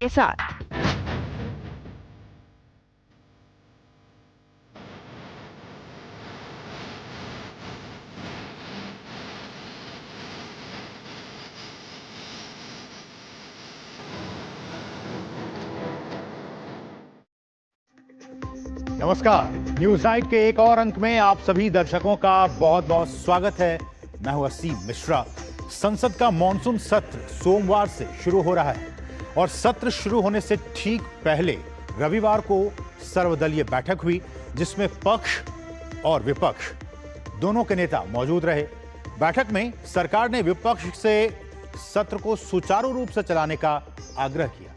के साथ। नमस्कार, न्यूज नाइट के एक और अंक में आप सभी दर्शकों का बहुत बहुत स्वागत है। मैं हूं असीम मिश्रा। संसद का मॉनसून सत्र सोमवार से शुरू हो रहा है और सत्र शुरू होने से ठीक पहले रविवार को सर्वदलीय बैठक हुई, जिसमें पक्ष और विपक्ष दोनों के नेता मौजूद रहे। बैठक में सरकार ने विपक्ष से सत्र को सुचारू रूप से चलाने का आग्रह किया,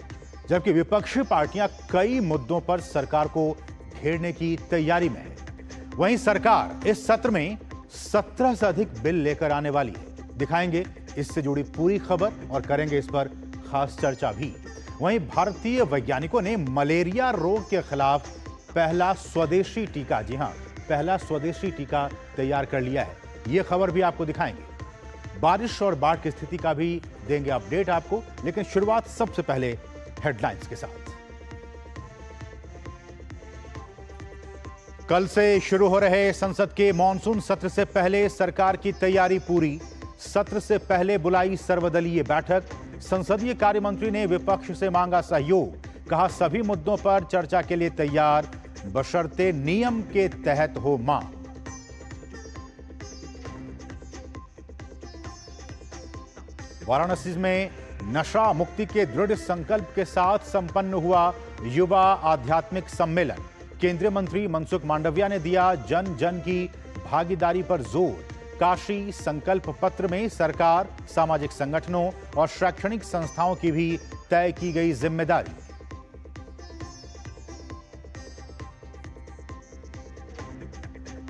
जबकि विपक्षी पार्टियां कई मुद्दों पर सरकार को घेरने की तैयारी में है। वहीं सरकार इस सत्र में 17 से अधिक बिल लेकर आने वाली है। दिखाएंगे इससे जुड़ी पूरी खबर और करेंगे इस पर खास चर्चा भी। वहीं भारतीय वैज्ञानिकों ने मलेरिया रोग के खिलाफ पहला स्वदेशी टीका, जी हां, पहला स्वदेशी टीका तैयार कर लिया है। यह खबर भी आपको दिखाएंगे। बारिश और बाढ़ की स्थिति का भी देंगे अपडेट आपको, लेकिन शुरुआत सबसे पहले हेडलाइंस के साथ। कल से शुरू हो रहे संसद के मॉनसून सत्र से पहले सरकार की तैयारी पूरी। सत्र से पहले बुलाई सर्वदलीय बैठक। संसदीय कार्य मंत्री ने विपक्ष से मांगा सहयोग। कहा सभी मुद्दों पर चर्चा के लिए तैयार, बशर्ते नियम के तहत हो मांग। वाराणसी में नशा मुक्ति के दृढ़ संकल्प के साथ संपन्न हुआ युवा आध्यात्मिक सम्मेलन। केंद्रीय मंत्री मनसुख मांडविया ने दिया जन जन की भागीदारी पर जोर। काशी संकल्प पत्र में सरकार, सामाजिक संगठनों और शैक्षणिक संस्थाओं की भी तय की गई जिम्मेदारी।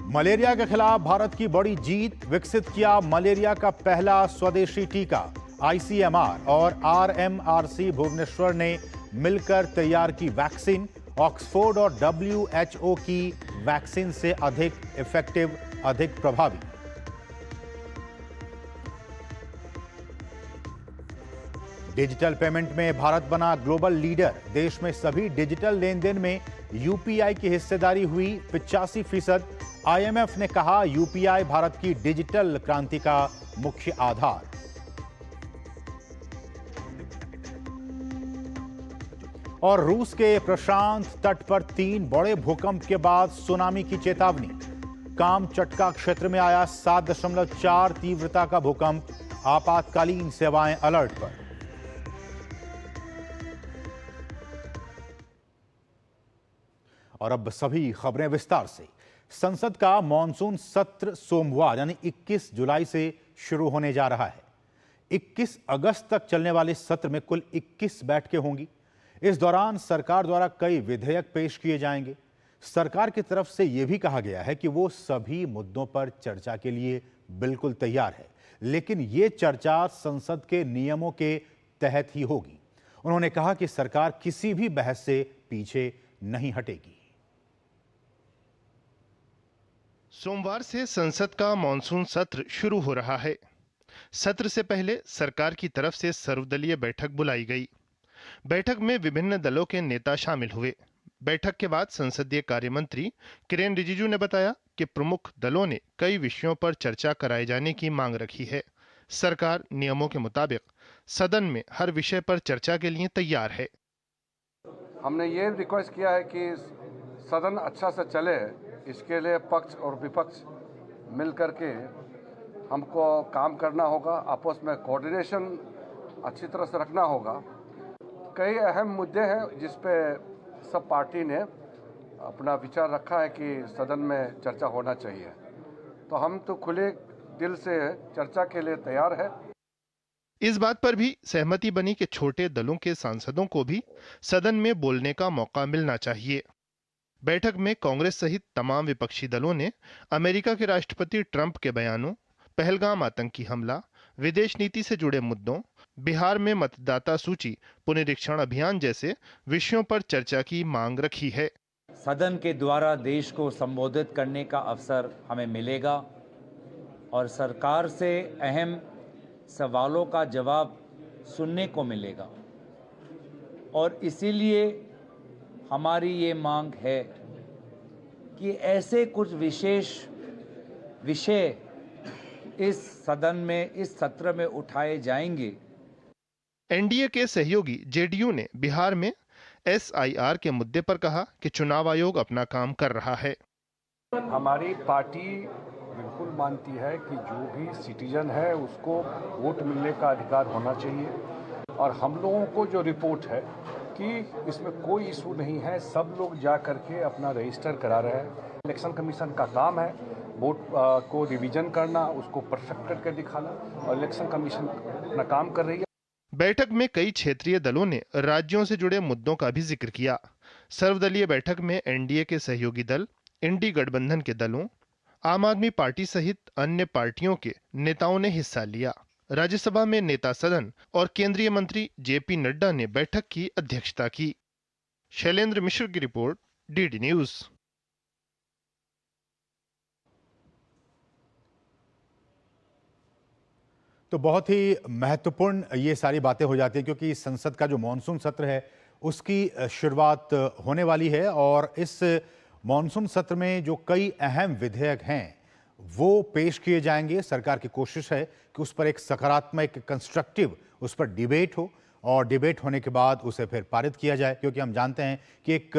मलेरिया के खिलाफ भारत की बड़ी जीत। विकसित किया मलेरिया का पहला स्वदेशी टीका। आईसीएमआर और आरएमआरसी भुवनेश्वर ने मिलकर तैयार की वैक्सीन। ऑक्सफोर्ड और डब्ल्यूएचओ की वैक्सीन से अधिक इफेक्टिव, अधिक प्रभावी। डिजिटल पेमेंट में भारत बना ग्लोबल लीडर। देश में सभी डिजिटल लेन देन में यूपीआई की हिस्सेदारी हुई 85%। आईएमएफ ने कहा यूपीआई भारत की डिजिटल क्रांति का मुख्य आधार। और रूस के प्रशांत तट पर 3 बड़े भूकंप के बाद सुनामी की चेतावनी। कामचटका क्षेत्र में आया 7.4 तीव्रता का भूकंप। आपातकालीन सेवाएं अलर्ट पर। और अब सभी खबरें विस्तार से। संसद का मॉनसून सत्र सोमवार यानी 21 जुलाई से शुरू होने जा रहा है। 21 अगस्त तक चलने वाले सत्र में कुल 21 बैठकें होंगी। इस दौरान सरकार द्वारा कई विधेयक पेश किए जाएंगे। सरकार की तरफ से यह भी कहा गया है कि वो सभी मुद्दों पर चर्चा के लिए बिल्कुल तैयार है, लेकिन ये चर्चा संसद के नियमों के तहत ही होगी। उन्होंने कहा कि सरकार किसी भी बहस से पीछे नहीं हटेगी। सोमवार से संसद का मॉनसून सत्र शुरू हो रहा है। सत्र से पहले सरकार की तरफ से सर्वदलीय बैठक बुलाई गई। बैठक में विभिन्न दलों के नेता शामिल हुए। बैठक के बाद संसदीय कार्य मंत्री किरेन रिजिजू ने बताया कि प्रमुख दलों ने कई विषयों पर चर्चा कराए जाने की मांग रखी है। सरकार नियमों के मुताबिक सदन में हर विषय पर चर्चा के लिए तैयार है। हमने ये रिक्वेस्ट किया है कि सदन अच्छा से चले, इसके लिए पक्ष और विपक्ष मिल करके हमको काम करना होगा। आपस में कोऑर्डिनेशन अच्छी तरह से रखना होगा। कई अहम मुद्दे हैं जिस पे सब पार्टी ने अपना विचार रखा है कि सदन में चर्चा होना चाहिए, तो हम तो खुले दिल से चर्चा के लिए तैयार है। इस बात पर भी सहमति बनी कि छोटे दलों के सांसदों को भी सदन में बोलने का मौका मिलना चाहिए। बैठक में कांग्रेस सहित तमाम विपक्षी दलों ने अमेरिका के राष्ट्रपति ट्रंप के बयानों, पहलगाम आतंकी हमला, विदेश नीति से जुड़े मुद्दों, बिहार में मतदाता सूची पुनरीक्षण अभियान जैसे विषयों पर चर्चा की मांग रखी है। सदन के द्वारा देश को संबोधित करने का अवसर हमें मिलेगा और सरकार से अहम सवालों का जवाब सुनने को मिलेगा। और इसीलिए हमारी ये मांग है कि ऐसे कुछ विशेष विषय इस सदन में, इस सत्र में उठाए जाएंगे। एनडीए के सहयोगी जेडीयू ने बिहार में एसआईआर के मुद्दे पर कहा कि चुनाव आयोग अपना काम कर रहा है। हमारी पार्टी बिल्कुल मानती है कि जो भी सिटीजन है उसको वोट मिलने का अधिकार होना चाहिए, और हम लोगों को जो रिपोर्ट है कि इसमें कोई इशू नहीं है, सब लोग जा करके अपना रजिस्टर करा रहे हैं। इलेक्शन कमीशन का काम है वोट को रिवीजन करना, उसको परफेक्ट करके दिखाना, और इलेक्शन कमीशन अपना काम कर रही है। बैठक में कई क्षेत्रीय दलों ने राज्यों से जुड़े मुद्दों का भी जिक्र किया। सर्वदलीय बैठक में एनडीए के सहयोगी दल, इंडी गठबंधन के दलों, आम आदमी पार्टी सहित अन्य पार्टियों के नेताओं ने हिस्सा लिया। राज्यसभा में नेता सदन और केंद्रीय मंत्री जेपी नड्डा ने बैठक की अध्यक्षता की। शैलेंद्र मिश्र की रिपोर्ट, डीडी न्यूज। तो बहुत ही महत्वपूर्ण ये सारी बातें हो जाती हैं, क्योंकि संसद का जो मॉनसून सत्र है उसकी शुरुआत होने वाली है, और इस मॉनसून सत्र में जो कई अहम विधेयक हैं वो पेश किए जाएंगे। सरकार की कोशिश है कि उस पर एक सकारात्मक, कंस्ट्रक्टिव उस पर डिबेट हो, और डिबेट होने के बाद उसे फिर पारित किया जाए, क्योंकि हम जानते हैं कि एक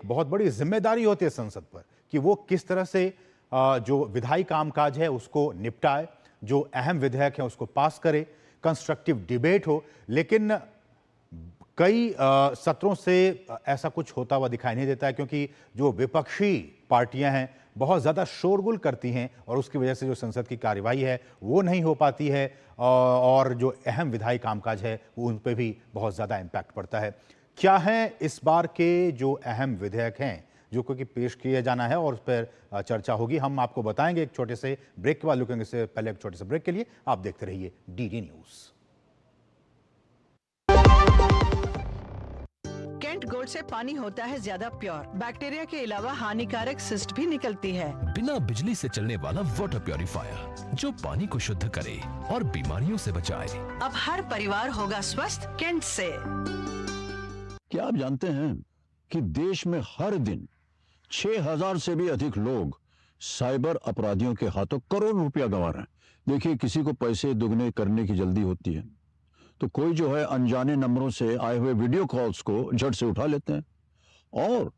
बहुत बड़ी जिम्मेदारी होती है संसद पर कि वो किस तरह से जो विधायी कामकाज है उसको निपटाए, जो अहम विधेयक है उसको पास करे, कंस्ट्रक्टिव डिबेट हो। लेकिन कई सत्रों से ऐसा कुछ होता हुआ दिखाई नहीं देता है, क्योंकि जो विपक्षी पार्टियां हैं बहुत ज़्यादा शोरगुल करती हैं, और उसकी वजह से जो संसद की कार्यवाही है वो नहीं हो पाती है, और जो अहम विधायी कामकाज है वो उन पर भी बहुत ज़्यादा इम्पैक्ट पड़ता है। क्या है इस बार के जो अहम विधेयक हैं जो कि पेश किया जाना है और उस पर चर्चा होगी, हम आपको बताएंगे एक छोटे से ब्रेक के बाद। रुकेंगे से पहले एक छोटे से ब्रेक के लिए आप देखते रहिए डीडी न्यूज़। कैंट गोल्ड से पानी होता है ज्यादा प्योर, बैक्टीरिया के अलावा हानिकारक सिस्ट भी निकलती है। बिना बिजली से चलने वाला वाटर प्योरीफायर जो पानी को शुद्ध करे और बीमारियों से बचाए। अब हर परिवार होगा स्वस्थ कैंट से। क्या आप जानते हैं कि देश में हर दिन 6000 से भी अधिक लोग साइबर अपराधियों के हाथों करोड़ रुपया गंवा रहे हैं। देखिए, किसी को पैसे दुगने करने की जल्दी होती है तो कोई जो है अनजाने नंबरों से आए हुए वीडियो कॉल्स को झट से उठा लेते हैं, और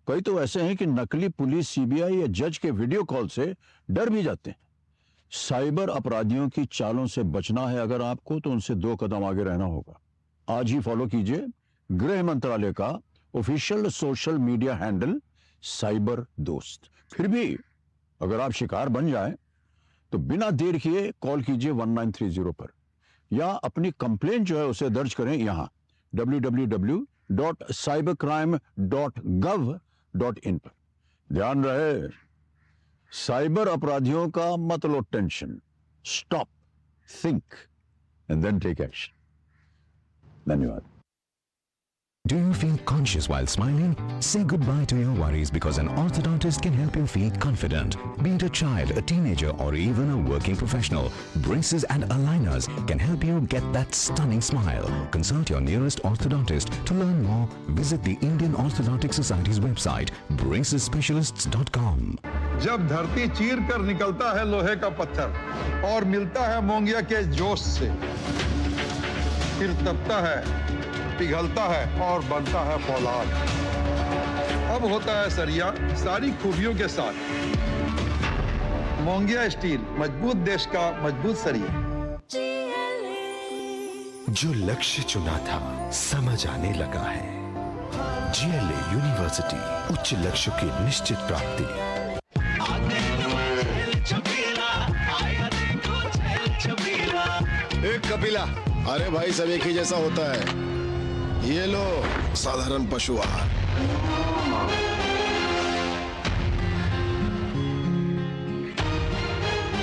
कई तो ऐसे हैं कि नकली पुलिस, सीबीआई या जज के वीडियो कॉल से डर भी जाते हैं। साइबर अपराधियों की चालों से बचना है अगर आपको, तो उनसे 2 कदम आगे रहना होगा। आज ही फॉलो कीजिए गृह मंत्रालय का official social media handle cyber दोस्त। फिर भी अगर आप शिकार बन जाएं तो बिना देर किए कॉल कीजिए 1930 पर, या अपनी कंप्लेंट जो है उसे दर्ज करें यहां www.cybercrime.gov.in पर। ध्यान रहे, साइबर अपराधियों का मत लो tension. Stop, think and then take action. धन्यवाद। Do you feel conscious while smiling? Say goodbye to your worries, because an orthodontist can help you feel confident. Be it a child, a teenager, or even a working professional, braces and aligners can help you get that stunning smile. Consult your nearest orthodontist. To learn more, visit the Indian Orthodontic Society's website, bracesspecialists.com. जब धरती चीर कर निकलता है लोहे का पत्थर और मिलता है मोंगिया के जोश से, फिर तपता है, पिघलता है और बनता है फौलाद। अब होता है सरिया सारी खूबियों के साथ। मोंगिया स्टील, मजबूत देश का मजबूत सरिया। जो लक्ष्य चुना था समझ आने लगा है। जीएलए यूनिवर्सिटी, उच्च लक्ष्य की निश्चित प्राप्ति। एक कपिला, अरे भाई सब एक ही जैसा होता है। ये लो साधारण पशु आहार।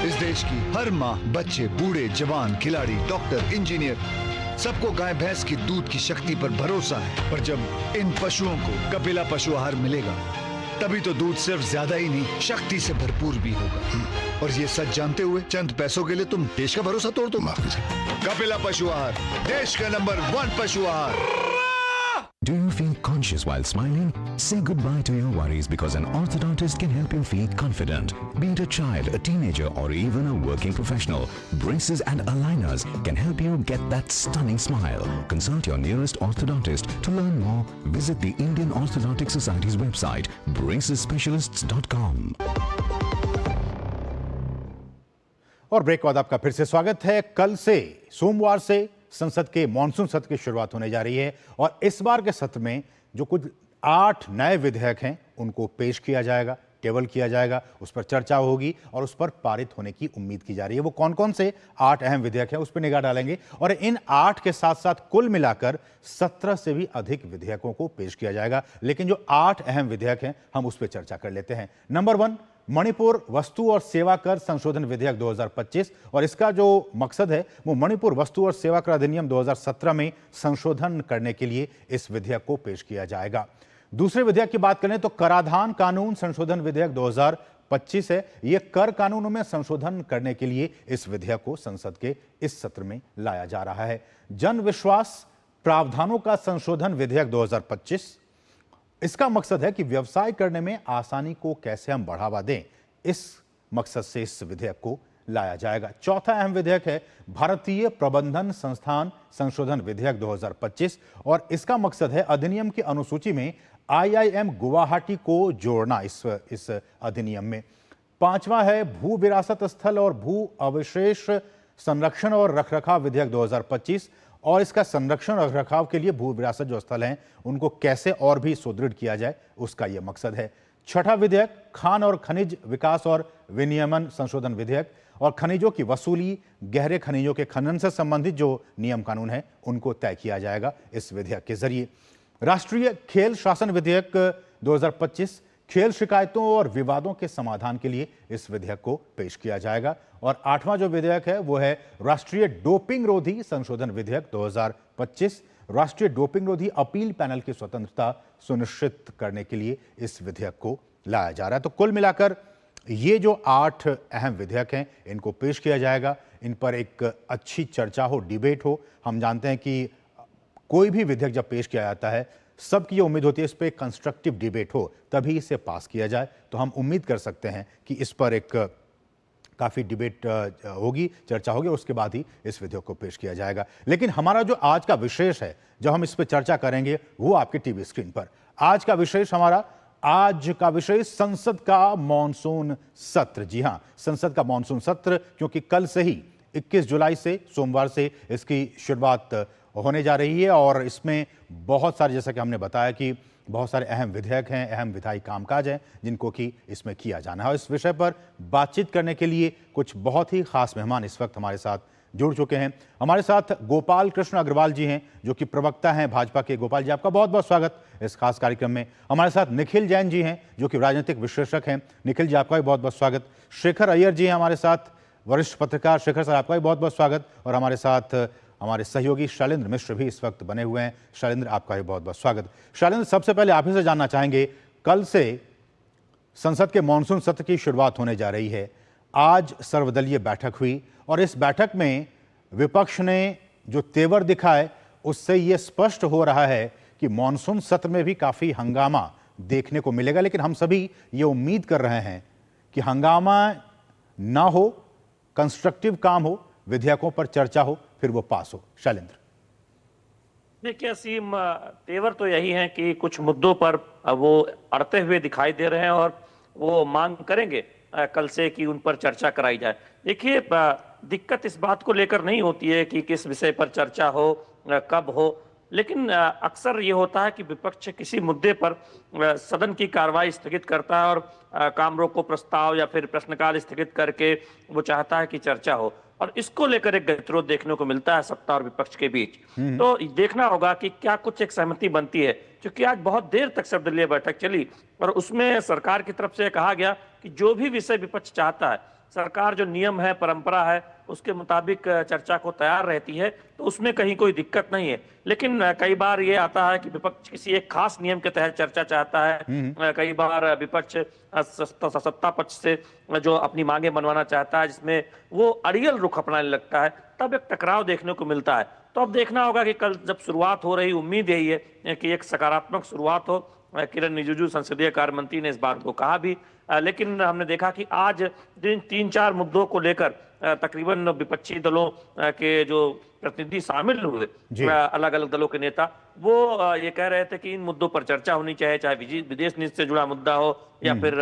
इस देश की हर माँ, बच्चे, बूढ़े, जवान, खिलाड़ी, डॉक्टर, इंजीनियर, सबको गाय भैंस की दूध की शक्ति पर भरोसा है। पर जब इन पशुओं को कपिला पशु आहार मिलेगा तभी तो दूध सिर्फ ज्यादा ही नहीं, शक्ति से भरपूर भी होगा। और ये सच जानते हुए चंद पैसों के लिए तुम देश का भरोसा तोड़ दो। माफ कीजिए। कपिला पशु आहार, देश का नंबर 1 पशु आहार। Do you feel conscious while smiling? Say goodbye to your worries because an orthodontist can help you feel confident. Be it a child, a teenager, or even a working professional, braces and aligners can help you get that stunning smile. Consult your nearest orthodontist. To learn more, visit the Indian Orthodontic Society's website, bracesspecialists.com. और break के बाद आपका फिर से स्वागत है। कल से सोमवार से संसद के मॉनसून सत्र की शुरुआत होने जा रही है और इस बार के सत्र में जो कुछ 8 नए विधेयक हैं उनको पेश किया जाएगा, टेबल किया जाएगा, उस पर चर्चा होगी और उस पर पारित होने की उम्मीद की जा रही है। वो कौन कौन से 8 अहम विधेयक हैं उस पर निगाह डालेंगे और इन 8 के साथ साथ कुल मिलाकर 17 से भी अधिक विधेयकों को पेश किया जाएगा। लेकिन जो 8 अहम विधेयक हैं हम उस पर चर्चा कर लेते हैं। नंबर 1, मणिपुर वस्तु और सेवा कर संशोधन विधेयक 2025 और इसका जो मकसद है वो मणिपुर वस्तु और सेवा कर अधिनियम 2017 में संशोधन करने के लिए इस विधेयक को पेश किया जाएगा। दूसरे विधेयक की बात करें तो कराधान कानून संशोधन विधेयक 2025 है। यह कर कानूनों में संशोधन करने के लिए इस विधेयक को संसद के इस सत्र में लाया जा रहा है। जन विश्वास प्रावधानों का संशोधन विधेयक 2025, इसका मकसद है कि व्यवसाय करने में आसानी को कैसे हम बढ़ावा दें, इस मकसद से इस विधेयक को लाया जाएगा। चौथा अहम विधेयक है भारतीय प्रबंधन संस्थान संशोधन विधेयक 2025 और इसका मकसद है अधिनियम की अनुसूची में IIM गुवाहाटी को जोड़ना इस अधिनियम में। पांचवा है भू विरासत स्थल और भू अवशेष संरक्षण और रखरखाव विधेयक 2025 और इसका संरक्षण और रखरखाव के लिए भू विरासत जो स्थल हैं उनको कैसे और भी सुदृढ़ किया जाए, उसका यह मकसद है। छठा विधेयक खान और खनिज विकास और विनियमन संशोधन विधेयक और खनिजों की वसूली, गहरे खनिजों के खनन से संबंधित जो नियम कानून है उनको तय किया जाएगा इस विधेयक के जरिए। राष्ट्रीय खेल शासन विधेयक 2025 खेल शिकायतों और विवादों के समाधान के लिए इस विधेयक को पेश किया जाएगा। और 8वां जो विधेयक है वो है राष्ट्रीय डोपिंग रोधी संशोधन विधेयक 2025, राष्ट्रीय डोपिंग रोधी अपील पैनल की स्वतंत्रता सुनिश्चित करने के लिए इस विधेयक को लाया जा रहा है। तो कुल मिलाकर ये जो 8 अहम विधेयक हैं इनको पेश किया जाएगा, इन पर एक अच्छी चर्चा हो, डिबेट हो। हम जानते हैं कि कोई भी विधेयक जब पेश किया जाता है सबकी ये उम्मीद होती है इस पर कंस्ट्रक्टिव डिबेट हो तभी इसे पास किया जाए। तो हम उम्मीद कर सकते हैं कि इस पर एक काफ़ी डिबेट होगी, चर्चा होगी और उसके बाद ही इस विधेयक को पेश किया जाएगा। लेकिन हमारा जो आज का विशेष है जो हम इस पर चर्चा करेंगे वो आपके टीवी स्क्रीन पर। आज का विशेष संसद का मॉनसून सत्र। जी हां, संसद का मॉनसून सत्र, क्योंकि कल से ही 21 जुलाई से सोमवार से इसकी शुरुआत होने जा रही है और इसमें बहुत सारे, जैसा कि हमने बताया कि बहुत सारे अहम विधेयक हैं, अहम विधायी कामकाज हैं जिनको कि इसमें किया जाना है। और इस विषय पर बातचीत करने के लिए कुछ बहुत ही खास मेहमान इस वक्त हमारे साथ जुड़ चुके हैं। हमारे साथ गोपाल कृष्ण अग्रवाल जी हैं जो कि प्रवक्ता हैं भाजपा के। गोपाल जी, आपका बहुत बहुत स्वागत इस खास कार्यक्रम में। हमारे साथ निखिल जैन जी हैं जो कि राजनीतिक विश्लेषक हैं। निखिल जी, आपका भी बहुत बहुत स्वागत। शेखर अय्यर जी हैं हमारे साथ, वरिष्ठ पत्रकार। शेखर सर, आपका भी बहुत बहुत स्वागत। और हमारे साथ हमारे सहयोगी शैलेंद्र मिश्र भी इस वक्त बने हुए हैं। शैलेंद्र, आपका भी बहुत बहुत स्वागत। शैलेंद्र, सबसे पहले आप ही से जानना चाहेंगे, कल से संसद के मॉनसून सत्र की शुरुआत होने जा रही है। आज सर्वदलीय बैठक हुई और इस बैठक में विपक्ष ने जो तेवर दिखाए उससे ये स्पष्ट हो रहा है कि मॉनसून सत्र में भी काफ़ी हंगामा देखने को मिलेगा। लेकिन हम सभी ये उम्मीद कर रहे हैं कि हंगामा ना हो, कंस्ट्रक्टिव काम हो, विधेयकों पर चर्चा हो, फिर वो पास हो। शैलेंद्र, देखिए असीम, तेवर तो यही है कि कुछ मुद्दों पर वो अड़ते हुए दिखाई दे रहे हैं और वो मांग करेंगे कल से कि उन पर चर्चा कराई जाए। देखिए, दिक्कत इस बात को लेकर नहीं होती है कि किस विषय पर चर्चा हो, कब हो, लेकिन अक्सर ये होता है कि विपक्ष किसी मुद्दे पर सदन की कार्रवाई स्थगित करता है और काम रोको प्रस्ताव या फिर प्रश्नकाल स्थगित करके वो चाहता है कि चर्चा हो और इसको लेकर एक गतिरोध देखने को मिलता है सत्ता और विपक्ष के बीच। तो देखना होगा कि क्या कुछ एक सहमति बनती है, क्योंकि आज बहुत देर तक सर्वदलीय बैठक चली और उसमें सरकार की तरफ से कहा गया कि जो भी विषय विपक्ष चाहता है सरकार जो नियम है, परंपरा है, उसके मुताबिक चर्चा को तैयार रहती है, तो उसमें कहीं कोई दिक्कत नहीं है। लेकिन कई बार ये आता है कि विपक्ष किसी एक खास नियम के तहत चर्चा चाहता है। कई बार विपक्ष सत्ता पक्ष से जो अपनी मांगे मनवाना चाहता है, जिसमें वो अड़ियल रुख अपनाने लगता है, तब एक टकराव देखने को मिलता है। तो अब देखना होगा कि कल जब शुरुआत हो रही, उम्मीद यही है कि एक सकारात्मक शुरुआत हो। किरण रिजिजू संसदीय कार्य मंत्री ने इस बात को कहा भी, लेकिन हमने देखा कि आज जिन 3-4 मुद्दों को लेकर तकरीबन विपक्षी दलों के जो प्रतिनिधि शामिल हुए, अलग अलग दलों के नेता, वो ये कह रहे थे कि इन मुद्दों पर चर्चा होनी चाहिए, चाहे विदेश नीति से जुड़ा मुद्दा हो या फिर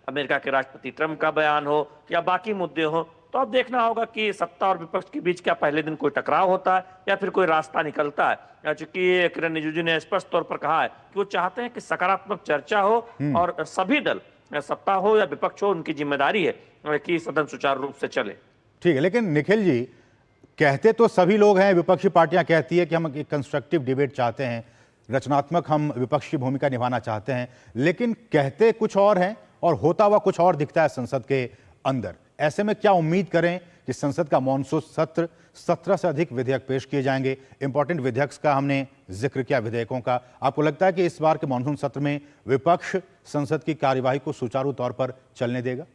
अमेरिका के राष्ट्रपति ट्रंप का बयान हो या बाकी मुद्दे हो। तो अब देखना होगा कि सत्ता और विपक्ष के बीच क्या पहले दिन कोई टकराव होता है या फिर कोई रास्ता निकलता है। चूंकि किरण रिजिजू ने स्पष्ट तौर पर कहा है कि वो चाहते हैं कि सकारात्मक चर्चा हो और सभी दल, सत्ता हो या विपक्ष हो, उनकी जिम्मेदारी है कि सदन सुचारू रूप से चले। ठीक है, लेकिन निखिल जी, कहते तो सभी लोग हैं, विपक्षी पार्टियां कहती है कि हम एक कंस्ट्रक्टिव डिबेट चाहते हैं, रचनात्मक हम विपक्ष की भूमिका निभाना चाहते हैं, लेकिन कहते कुछ और हैं और होता हुआ कुछ और दिखता है संसद के अंदर। ऐसे में क्या उम्मीद करें कि संसद का मॉनसून सत्र 17 से अधिक विधेयक पेश किए जाएंगे? इंपॉर्टेंट विधेयक का हमने जिक्र किया, विधेयकों का। आपको लगता है कि इस बार के मॉनसून सत्र में विपक्ष संसद की कार्यवाही को सुचारू तौर पर चलने देगा?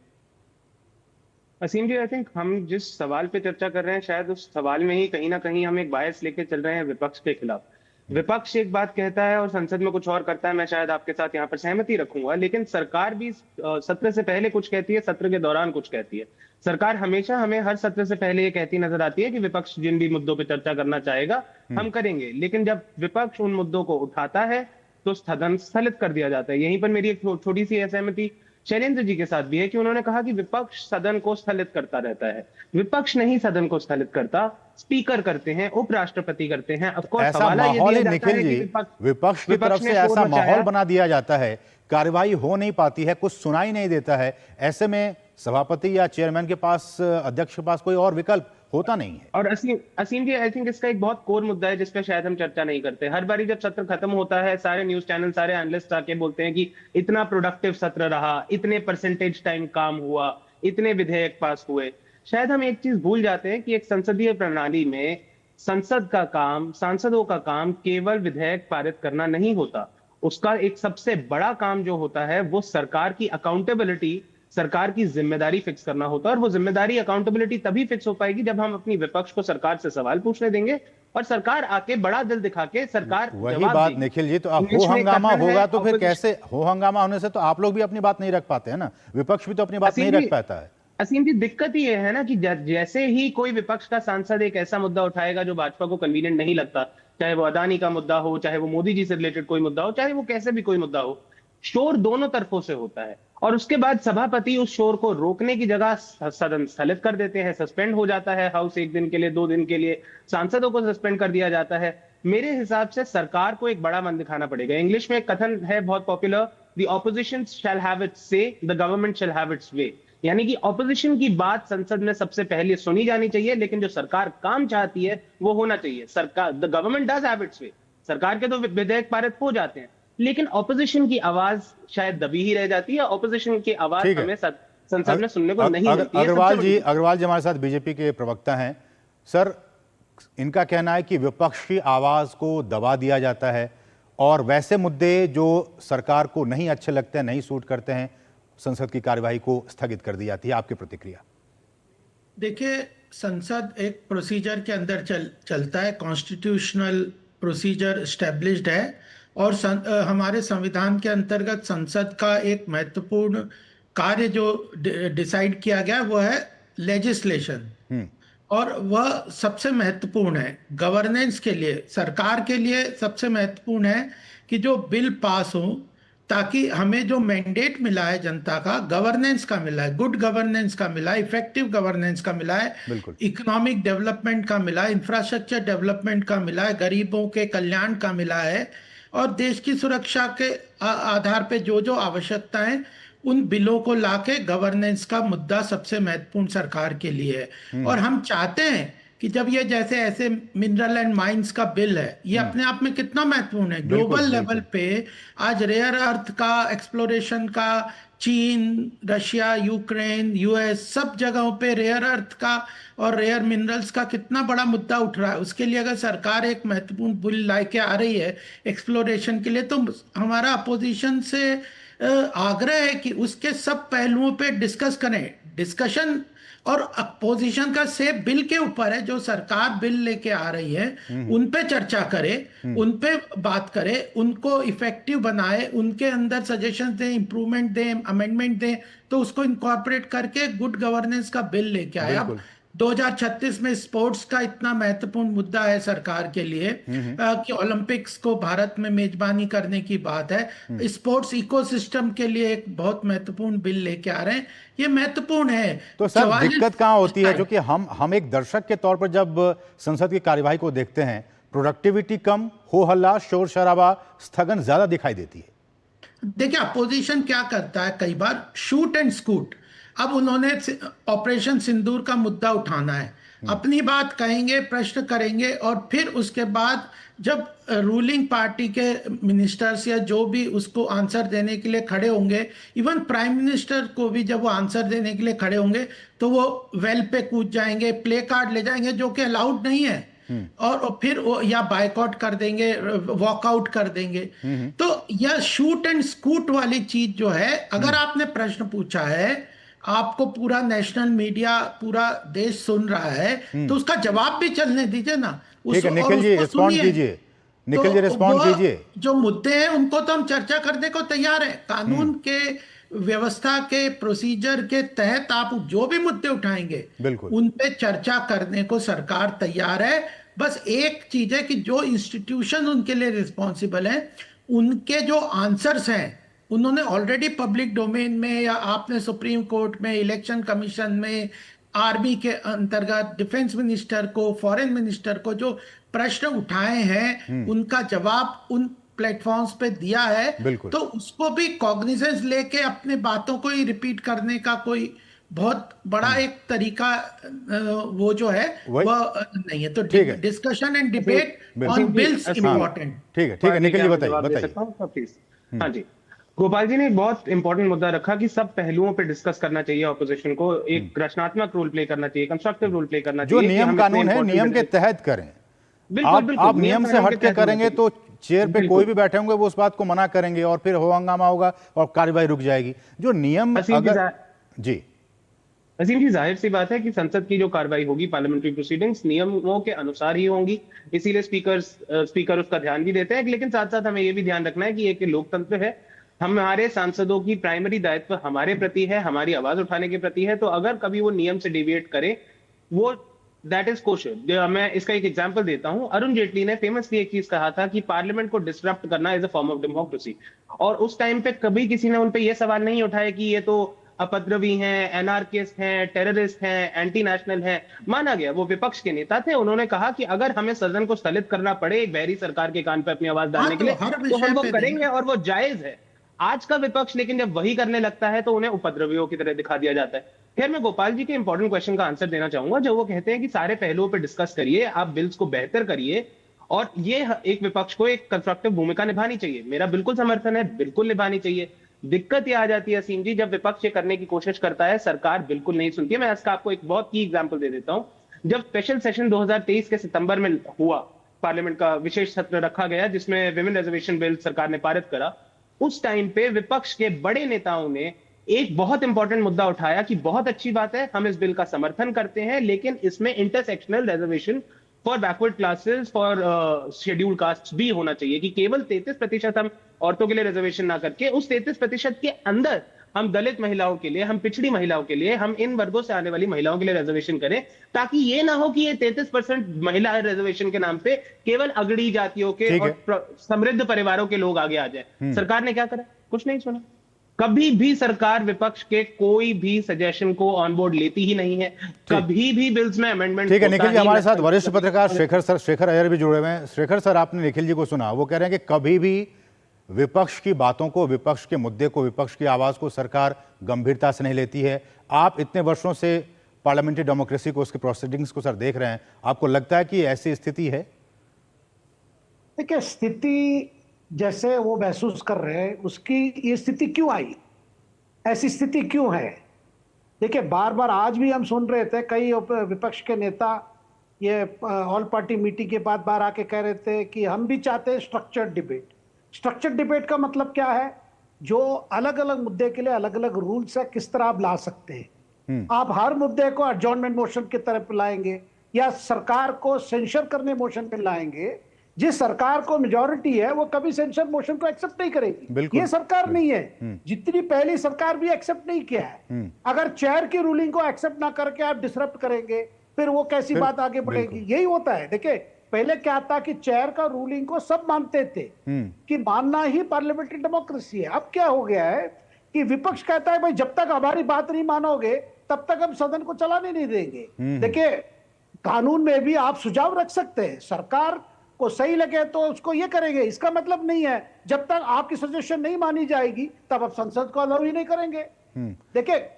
असीम जी, आई थिंक हम जिस सवाल पे चर्चा कर रहे हैं, शायद उस सवाल में ही कहीं ना कहीं हम एक बायस लेके चल रहे हैं विपक्ष के खिलाफ। विपक्ष एक बात कहता है और संसद में कुछ और करता है। मैं शायद आपके साथ यहाँ पर सहमति रखूंगा, लेकिन सरकार भी सत्र से पहले कुछ कहती है, सत्र के दौरान कुछ कहती है। सरकार हमेशा हमें हर सत्र से पहले ये कहती नजर आती है कि विपक्ष जिन भी मुद्दों पर चर्चा करना चाहेगा हम करेंगे, लेकिन जब विपक्ष उन मुद्दों को उठाता है तो सदन स्थगित कर दिया जाता है। यहीं पर मेरी एक छोटी सी असहमति शैलेंद्र जी के साथ भी है कि उन्होंने कहा कि विपक्ष सदन को स्थगित करता रहता है। विपक्ष नहीं सदन को स्थगित करता, स्पीकर करते हैं, उपराष्ट्रपति करते हैं। ऐसा माहौल है निखिल जी, विपक्ष की तरफ से ऐसा माहौल बना दिया जाता है, कार्यवाही हो नहीं पाती है, कुछ सुनाई नहीं देता है। ऐसे में सभापति या चेयरमैन के पास, अध्यक्ष के पास कोई और विकल्प होता नहीं है। और असीम जी, आई थिंक इसका एक बहुत कोर मुद्दा है जिस पे शायद हम चर्चा नहीं करते। हर बारी जब सत्र खत्म होता है, सारे न्यूज चैनल, सारे एनालिस्ट आके बोलते हैं कि इतना प्रोडक्टिव सत्र रहा, इतने परसेंटेज टाइम काम हुआ, इतने विधेयक पास हुए। शायद हम एक चीज भूल जाते हैं कि एक संसदीय प्रणाली में संसद का काम, सांसदों का काम केवल विधेयक पारित करना नहीं होता। उसका एक सबसे बड़ा काम जो होता है वो सरकार की अकाउंटेबिलिटी, सरकार की जिम्मेदारी फिक्स करना होता है। और वो जिम्मेदारी, अकाउंटेबिलिटी तभी फिक्स हो पाएगी जब हम अपनी विपक्ष को सरकार से सवाल पूछने देंगे और सरकार आके बड़ा दिल दिखा के सरकार वही बात निखिल जी, तो अब हो हंगामा होगा तो फिर कैसे हो? हंगामा होने से तो आप लोग भी अपनी बात नहीं रख पाते हैं ना, विपक्ष भी तो अपनी बात नहीं रख पाता है। असीम जी, दिक्कत ये है ना कि जैसे ही कोई विपक्ष का सांसद एक ऐसा मुद्दा उठाएगा जो भाजपा को कन्वीनियंट नहीं लगता, चाहे वो अदानी का मुद्दा हो, चाहे वो मोदी जी से रिलेटेड कोई मुद्दा हो, चाहे वो कैसे भी कोई मुद्दा हो, शोर दोनों तरफों से होता है। और उसके बाद सभापति उस शोर को रोकने की जगह सदन स्थगित कर देते हैं, सस्पेंड हो जाता है हाउस, 1 दिन के लिए, 2 दिन के लिए सांसदों को सस्पेंड कर दिया जाता है। मेरे हिसाब से सरकार को एक बड़ा मन दिखाना पड़ेगा। इंग्लिश में एक कथन है बहुत popular, the opposition shall have its say, the government shall have its way. यानी कि ऑपोजिशन की बात संसद में सबसे पहले सुनी जानी चाहिए, लेकिन जो सरकार काम चाहती है वो होना चाहिए। सरकार, the government does have its way, सरकार के तो विधेयक पारित हो जाते हैं, लेकिन ऑपोजिशन की आवाज शायद दबी ही रह जाती है। ऑपोजिशन की आवाज हमें संसद में सुनने को नहीं मिलती है। अग्रवाल जी हमारे साथ बीजेपी के प्रवक्ता हैं। सर, इनका कहना है कि विपक्ष की आवाज को दबा दिया जाता है और वैसे मुद्दे जो सरकार को नहीं अच्छे लगते हैं, नहीं सूट करते हैं, संसद की कार्यवाही को स्थगित कर दी जाती है। आपकी प्रतिक्रिया? देखिए, संसद एक प्रोसीजर के अंदर चलता है, कॉन्स्टिट्यूशनल प्रोसीजर एस्टेब्लिश्ड है और हमारे संविधान के अंतर्गत संसद का एक महत्वपूर्ण कार्य जो डिसाइड किया गया वो है लेजिस्लेशन, और वह सबसे महत्वपूर्ण है गवर्नेंस के लिए, सरकार के लिए सबसे महत्वपूर्ण है कि जो बिल पास हो, ताकि हमें जो मैंडेट मिला है जनता का, गवर्नेंस का मिला है, गुड गवर्नेंस का मिला है, इफेक्टिव गवर्नेंस का मिला है, इकोनॉमिक डेवलपमेंट का मिला है, इंफ्रास्ट्रक्चर डेवलपमेंट का मिला है, गरीबों के कल्याण का मिला है, और देश की सुरक्षा के आधार पे जो जो आवश्यकताएं, उन बिलों को लाके गवर्नेंस का मुद्दा सबसे महत्वपूर्ण सरकार के लिए है। और हम चाहते हैं कि जब ये जैसे ऐसे मिनरल एंड माइंस का बिल है, ये अपने आप में कितना महत्वपूर्ण है ग्लोबल लेवल पे। आज रेयर अर्थ का एक्सप्लोरेशन का चीन, रशिया, यूक्रेन, यूएस सब जगहों पे रेयर अर्थ का और रेयर मिनरल्स का कितना बड़ा मुद्दा उठ रहा है। उसके लिए अगर सरकार एक महत्वपूर्ण बिल लाके आ रही है एक्सप्लोरेशन के लिए, तो हमारा अपोजिशन से आग्रह है कि उसके सब पहलुओं पे डिस्कस करें। डिस्कशन और अपोजिशन का से बिल के ऊपर है, जो सरकार बिल लेके आ रही है उन पे चर्चा करे, उन पे बात करे, उनको इफेक्टिव बनाए, उनके अंदर सजेशन दें, इंप्रूवमेंट दें, अमेंडमेंट दें, तो उसको इनकॉर्पोरेट करके गुड गवर्नेंस का बिल लेके आए। अब 2036 में स्पोर्ट्स का इतना महत्वपूर्ण मुद्दा है सरकार के लिए कि ओलंपिक्स को भारत में मेजबानी करने की बात है। स्पोर्ट्स इकोसिस्टम के लिए एक बहुत महत्वपूर्ण बिल लेके आ रहे हैं, ये महत्वपूर्ण है। तो सर दिक्कत कहाँ होती है, जो कि हम एक दर्शक के तौर पर जब संसद की कार्यवाही को देखते हैं, प्रोडक्टिविटी कम, हो हल्ला, शोर शराबा, स्थगन ज्यादा दिखाई देती है। देखिए अपोजिशन क्या करता है, कई बार शूट एंड स्कूट। अब उन्होंने ऑपरेशन सिंदूर का मुद्दा उठाना है, अपनी बात कहेंगे, प्रश्न करेंगे, और फिर उसके बाद जब रूलिंग पार्टी के मिनिस्टर्स या जो भी उसको आंसर देने के लिए खड़े होंगे, इवन प्राइम मिनिस्टर को भी जब वो आंसर देने के लिए खड़े होंगे, तो वो वेल पे कूद जाएंगे, प्ले कार्ड ले जाएंगे, जो कि अलाउड नहीं है, और फिर वो या बायकॉट कर देंगे, वॉकआउट कर देंगे। तो यह शूट एंड स्कूट वाली चीज जो है, अगर आपने प्रश्न पूछा है, आपको पूरा नेशनल मीडिया, पूरा देश सुन रहा है, तो उसका जवाब भी चलने दीजिए ना। ठीक है निखिल जी, रिस्पॉन्ड कीजिए। निखिल जी रिस्पॉन्ड कीजिए। जो मुद्दे हैं उनको तो हम चर्चा करने को तैयार है, कानून के व्यवस्था के प्रोसीजर के तहत आप जो भी मुद्दे उठाएंगे उन पे चर्चा करने को सरकार तैयार है। बस एक चीज है कि जो इंस्टीट्यूशन उनके लिए रिस्पॉन्सिबल है, उनके जो आंसर्स हैं उन्होंने ऑलरेडी पब्लिक डोमेन में, या आपने सुप्रीम कोर्ट में, इलेक्शन कमीशन में, आर्मी के अंतर्गत डिफेंस मिनिस्टर को, फॉरेन मिनिस्टर को जो प्रश्न उठाए हैं उनका जवाब उन प्लेटफॉर्म्स पे दिया है। तो उसको भी कॉग्निजेंस लेके अपने बातों को ही रिपीट करने का कोई बहुत बड़ा एक तरीका वो जो है वो नहीं है। तो discussion and debate on bills important. ठीक है निखिल जी बताइए। हाँ जी, गोपाल जी ने बहुत इंपॉर्टेंट मुद्दा रखा कि सब पहलुओं पे डिस्कस करना चाहिए, ऑपोजिशन को एक रचनात्मक रोल प्ले करना चाहिए, कंस्ट्रक्टिव रोल प्ले करना चाहिए। जो नियम कानून है नियम के तहत करें। आप नियम से हट के करेंगे तो चेयर पे कोई भी बैठे होंगे वो उस बात को मना करेंगे और फिर हो हंगामा होगा और कार्यवाही रुक जाएगी। जो नियम अगर जी असीम जी, जाहिर सी बात है कि संसद की जो कार्रवाई होगी, पार्लियामेंट्री प्रोसीडिंग्स नियमों के अनुसार ही होंगी, इसीलिए स्पीकर उसका ध्यान भी देते हैं। लेकिन साथ साथ हमें यह भी ध्यान रखना है कि एक लोकतंत्र है, हमारे सांसदों की प्राइमरी दायित्व हमारे प्रति है, हमारी आवाज उठाने के प्रति है। तो अगर कभी वो नियम से डिविएट करे, वो दैट इज कोशर। मैं इसका एक एग्जांपल देता हूं। अरुण जेटली ने फेमसली एक चीज कहा था कि पार्लियामेंट को डिसरप्ट करना is a form of democracy, और उस टाइम पे कभी किसी ने उन पे ये सवाल नहीं उठाया कि ये तो अपद्रवी हैं, एनार्किस्ट हैं, टेररिस्ट हैं, एंटी नेशनल हैं। माना गया, वो विपक्ष के नेता थे, उन्होंने कहा कि अगर हमें सदन को स्थगित करना पड़े एक बहरी सरकार के कान पर अपनी आवाज डालने के लिए, तो हम वो करेंगे और वो जायज है। आज का विपक्ष लेकिन जब वही करने लगता है तो उन्हें उपद्रवियों की तरह दिखा दिया जाता है। खैर, मैं गोपाल जी के इंपॉर्टेंट क्वेश्चन का आंसर देना चाहूंगा, जो वो कहते हैं कि सारे पहलुओं पर डिस्कस करिए, आप बिल्स को बेहतर करिए, और ये एक विपक्ष को एक कंस्ट्रक्टिव भूमिका निभानी चाहिए। मेरा बिल्कुल समर्थन है, बिल्कुल निभानी चाहिए। दिक्कत ये आ जाती है असीम जी, जब विपक्ष ये करने की कोशिश करता है, सरकार बिल्कुल नहीं सुनती है। मैं इसका आपको एक बहुत की एग्जांपल दे देता हूं। जब स्पेशल सेशन 2023 के सितंबर में हुआ, पार्लियामेंट का विशेष सत्र रखा गया जिसमें विमेन रिजर्वेशन बिल सरकार ने पारित करा, उस टाइम पे विपक्ष के बड़े नेताओं ने एक बहुत इंपॉर्टेंट मुद्दा उठाया कि बहुत अच्छी बात है, हम इस बिल का समर्थन करते हैं, लेकिन इसमें intersectional reservation for backward classes, for scheduled caste भी होना चाहिए, कि केवल 33% हम औरतों के लिए रिजर्वेशन ना करके उस 33% के अंदर हम दलित महिलाओं के लिए, हम पिछड़ी महिलाओं के लिए, हम इन वर्गों से आने वाली महिलाओं के लिए रिजर्वेशन करें, ताकि ये ना हो कि ये 33% महिला रिजर्वेशन के नाम पे केवल अगड़ी जातियों के और समृद्ध परिवारों के लोग आगे आ जाए। सरकार ने क्या करा? कुछ नहीं सुना। कभी भी सरकार विपक्ष के कोई भी सजेशन को ऑन बोर्ड लेती ही नहीं है, कभी भी बिल्स में अमेंडमेंट। ठीक है निखिल जी, हमारे साथ वरिष्ठ पत्रकार शेखर अय्यर भी जुड़े हुए हैं। शेखर सर, आपने निखिल जी को सुना, वो कह रहे हैं कि कभी भी विपक्ष की बातों को, विपक्ष के मुद्दे को, विपक्ष की आवाज को सरकार गंभीरता से नहीं लेती है। आप इतने वर्षों से पार्लियामेंट्री डेमोक्रेसी को, उसके प्रोसीडिंग्स को सर देख रहे हैं, आपको लगता है कि ऐसी स्थिति है? देखिए, स्थिति जैसे वो महसूस कर रहे हैं, उसकी ये स्थिति क्यों आई, ऐसी स्थिति क्यों है? देखिए, बार बार आज भी हम सुन रहे थे, कई विपक्ष के नेता ये ऑल पार्टी मीटिंग के बाद बाहर आके कह रहे थे कि हम भी चाहते हैं स्ट्रक्चर्ड डिबेट। स्ट्रक्चर्ड डिबेट का मतलब क्या है? जो अलग अलग मुद्दे के लिए अलग अलग रूल्स है, किस तरह आप ला सकते हैं। आप हर मुद्दे को एडजॉर्नमेंट मोशन की तरफ लाएंगे या सरकार को सेंसर करने मोशन पे लाएंगे। जिस सरकार को मेजॉरिटी है वो कभी सेंसर मोशन को एक्सेप्ट नहीं करेगी। ये सरकार नहीं है, जितनी पहली सरकार भी एक्सेप्ट नहीं किया है। अगर चेयर की रूलिंग को एक्सेप्ट ना करके आप डिसरप्ट करेंगे, फिर वो कैसी बात आगे बढ़ेगी? यही होता है। देखिए, पहले क्या था कि चेयर का रूलिंग को सब मानते थे कि मानना ही पार्लियामेंट्री डेमोक्रेसी है। अब क्या हो गया है कि विपक्ष कहता है भाई जब तक हमारी बात नहीं मानोगे तब तक हम सदन को चलाने नहीं देंगे। देखिए, कानून में भी आप सुझाव रख सकते हैं, सरकार को सही लगे तो उसको ये करेंगे। इसका मतलब नहीं है जब तक आपकी सजेशन नहीं मानी जाएगी तब आप संसद को अलाउ ही नहीं करेंगे। देखिए,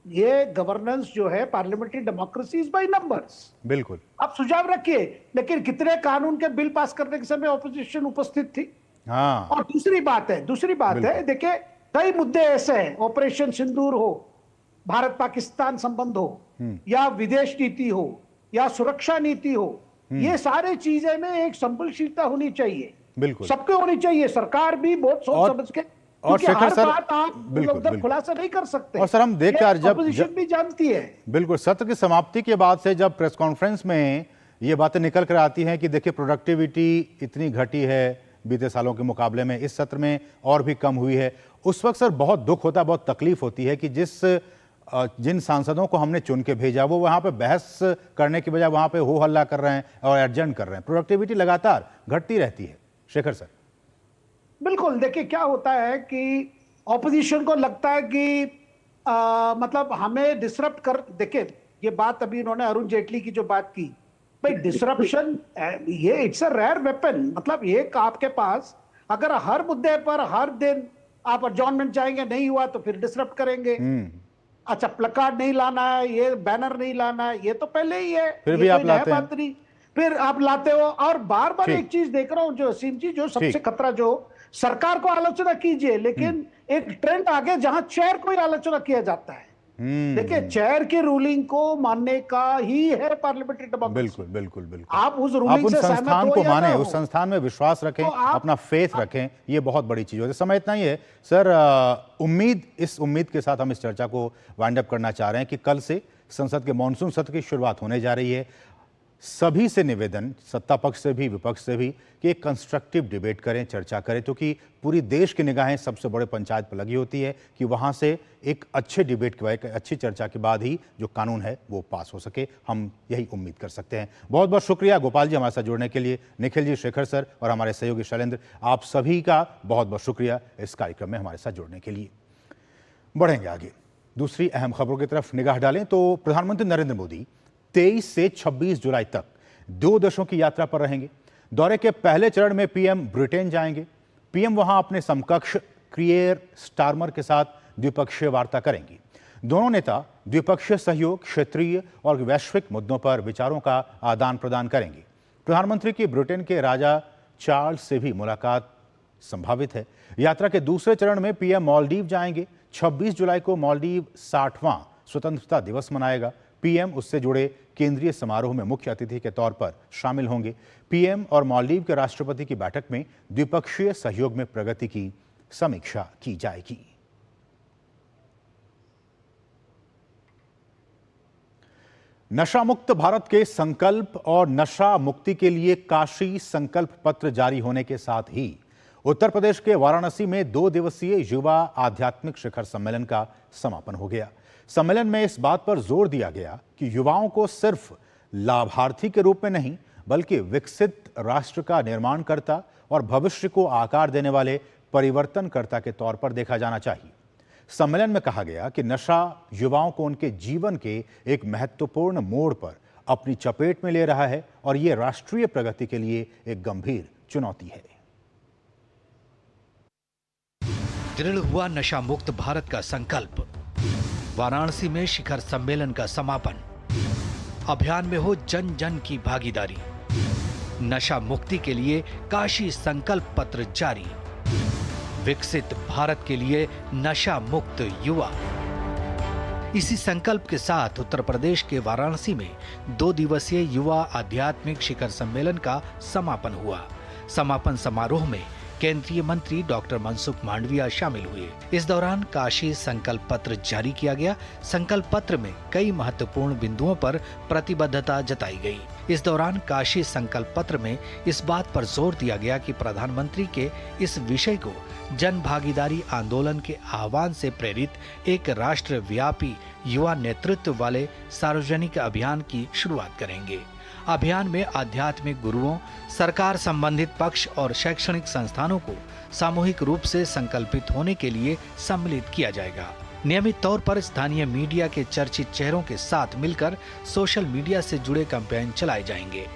ये गवर्नेंस जो है parliamentary democracy is by numbers. बिल्कुल, आप सुझाव रखिए, लेकिन कितने कानून के बिल पास करने के समय ऑपोजिशन उपस्थित थी। और दूसरी बात है देखिए, कई मुद्दे ऐसे हैं, ऑपरेशन सिंदूर हो, भारत पाकिस्तान संबंध हो, या विदेश नीति हो, या सुरक्षा नीति हो, ये सारे चीजें में एक संवेदनशीलता होनी चाहिए। बिल्कुल, सबके होनी चाहिए। सरकार भी बहुत सोच समझ के, और शेखर सर आप बिल्कुल खुलासा नहीं कर सकते। और सर हम देखते हैं जब भी जानती है। बिल्कुल, सत्र की समाप्ति के बाद से जब प्रेस कॉन्फ्रेंस में ये बातें निकल कर आती हैं कि देखिए प्रोडक्टिविटी इतनी घटी है बीते सालों के मुकाबले में, इस सत्र में और भी कम हुई है, उस वक्त सर बहुत दुख होता है, बहुत तकलीफ होती है कि जिन सांसदों को हमने चुन के भेजा वो वहां पे बहस करने की बजाय वहां पे हो हल्ला कर रहे हैं और एडजर्न कर रहे हैं। प्रोडक्टिविटी लगातार घटती रहती है। शेखर सर, बिल्कुल, देखिए क्या होता है कि ऑपोजिशन को लगता है कि मतलब हमें डिसरप्ट कर। देखिए, ये बात अभी इन्होंने अरुण जेटली की जो बात की, भाई डिसरप्शन ये इट्स अ रेयर वेपन। मतलब ये आपके पास अगर हर मुद्दे पर हर दिन आप एडजॉर्नमेंट चाहेंगे, नहीं हुआ तो फिर डिसरप्ट करेंगे। अच्छा, प्लकार्ड नहीं लाना है, ये बैनर नहीं लाना है, ये तो पहले ही है, फिर भी आप लाते हैं। फिर आप लाते हो। और बार बार एक चीज देख रहा हूं जो असीम जी, जो सबसे खतरा, जो सरकार को आलोचना कीजिए, लेकिन एक ट्रेंड आगे जहां चेयर को ही आलोचना किया जाता है। देखिए, चेयर की रूलिंग को मानने का ही है पार्लियामेंट्री डेमोक्रेसी। बिल्कुल। आप उस रूलिंग से संस्थान को माने, उस संस्थान में विश्वास रखें, अपना फेथ रखें, ये बहुत बड़ी चीज होती है। समय इतना ही है सर। इस उम्मीद के साथ हम इस चर्चा को वाइंड अप करना चाह रहे हैं कि कल से संसद के मॉनसून सत्र की शुरुआत होने जा रही है। सभी से निवेदन, सत्ता पक्ष से भी विपक्ष से भी, कि एक कंस्ट्रक्टिव डिबेट करें, चर्चा करें, क्योंकि पूरी देश की निगाहें सबसे बड़े पंचायत पर लगी होती है कि वहां से एक अच्छे डिबेट के बाद, अच्छी चर्चा के बाद ही जो कानून है वो पास हो सके। हम यही उम्मीद कर सकते हैं। बहुत बहुत शुक्रिया गोपाल जी हमारे साथ जुड़ने के लिए, निखिल जी, शेखर सर और हमारे सहयोगी शैलेंद्र, आप सभी का बहुत बहुत शुक्रिया इस कार्यक्रम में हमारे साथ जुड़ने के लिए। बढ़ेंगे आगे, दूसरी अहम खबरों की तरफ निगाह डालें तो प्रधानमंत्री नरेंद्र मोदी 23 से 26 जुलाई तक 2 देशों की यात्रा पर रहेंगे। दौरे के पहले चरण में पीएम ब्रिटेन जाएंगे। पीएम वहां अपने समकक्ष कियर स्टारमर के साथ द्विपक्षीय वार्ता करेंगी। दोनों नेता द्विपक्षीय सहयोग, क्षेत्रीय और वैश्विक मुद्दों पर विचारों का आदान प्रदान करेंगे। प्रधानमंत्री की ब्रिटेन के राजा चार्ल्स से भी मुलाकात संभावित है। यात्रा के दूसरे चरण में पीएम मालदीव जाएंगे। 26 जुलाई को मालदीव 60वां स्वतंत्रता दिवस मनाएगा। पीएम उससे जुड़े केंद्रीय समारोह में मुख्य अतिथि के तौर पर शामिल होंगे। पीएम और मालदीव के राष्ट्रपति की बैठक में द्विपक्षीय सहयोग में प्रगति की समीक्षा की जाएगी। नशा मुक्त भारत के संकल्प और नशा मुक्ति के लिए काशी संकल्प पत्र जारी होने के साथ ही उत्तर प्रदेश के वाराणसी में 2 दिवसीय युवा आध्यात्मिक शिखर सम्मेलन का समापन हो गया। सम्मेलन में इस बात पर जोर दिया गया कि युवाओं को सिर्फ लाभार्थी के रूप में नहीं बल्कि विकसित राष्ट्र का निर्माणकर्ता और भविष्य को आकार देने वाले परिवर्तनकर्ता के तौर पर देखा जाना चाहिए। सम्मेलन में कहा गया कि नशा युवाओं को उनके जीवन के एक महत्वपूर्ण मोड़ पर अपनी चपेट में ले रहा है और यह राष्ट्रीय प्रगति के लिए एक गंभीर चुनौती है। दृढ़ हुआ नशा मुक्त भारत का संकल्प। वाराणसी में शिखर सम्मेलन का समापन। अभियान में हो जन जन की भागीदारी। नशा मुक्ति के लिए काशी संकल्प पत्र जारी। विकसित भारत के लिए नशा मुक्त युवा। इसी संकल्प के साथ उत्तर प्रदेश के वाराणसी में 2 दिवसीय युवा आध्यात्मिक शिखर सम्मेलन का समापन हुआ। समापन समारोह में केंद्रीय मंत्री डॉक्टर मनसुख मांडविया शामिल हुए। इस दौरान काशी संकल्प पत्र जारी किया गया। संकल्प पत्र में कई महत्वपूर्ण बिंदुओं पर प्रतिबद्धता जताई गई। इस दौरान काशी संकल्प पत्र में इस बात पर जोर दिया गया कि प्रधानमंत्री के इस विषय को जन भागीदारी आंदोलन के आह्वान से प्रेरित एक राष्ट्रव्यापी युवा नेतृत्व वाले सार्वजनिक अभियान की शुरुआत करेंगे। अभियान में आध्यात्मिक गुरुओं, सरकार संबंधित पक्ष और शैक्षणिक संस्थानों को सामूहिक रूप से संकल्पित होने के लिए सम्मिलित किया जाएगा। नियमित तौर पर स्थानीय मीडिया के चर्चित चेहरों के साथ मिलकर सोशल मीडिया से जुड़े कैंपेन चलाए जाएंगे।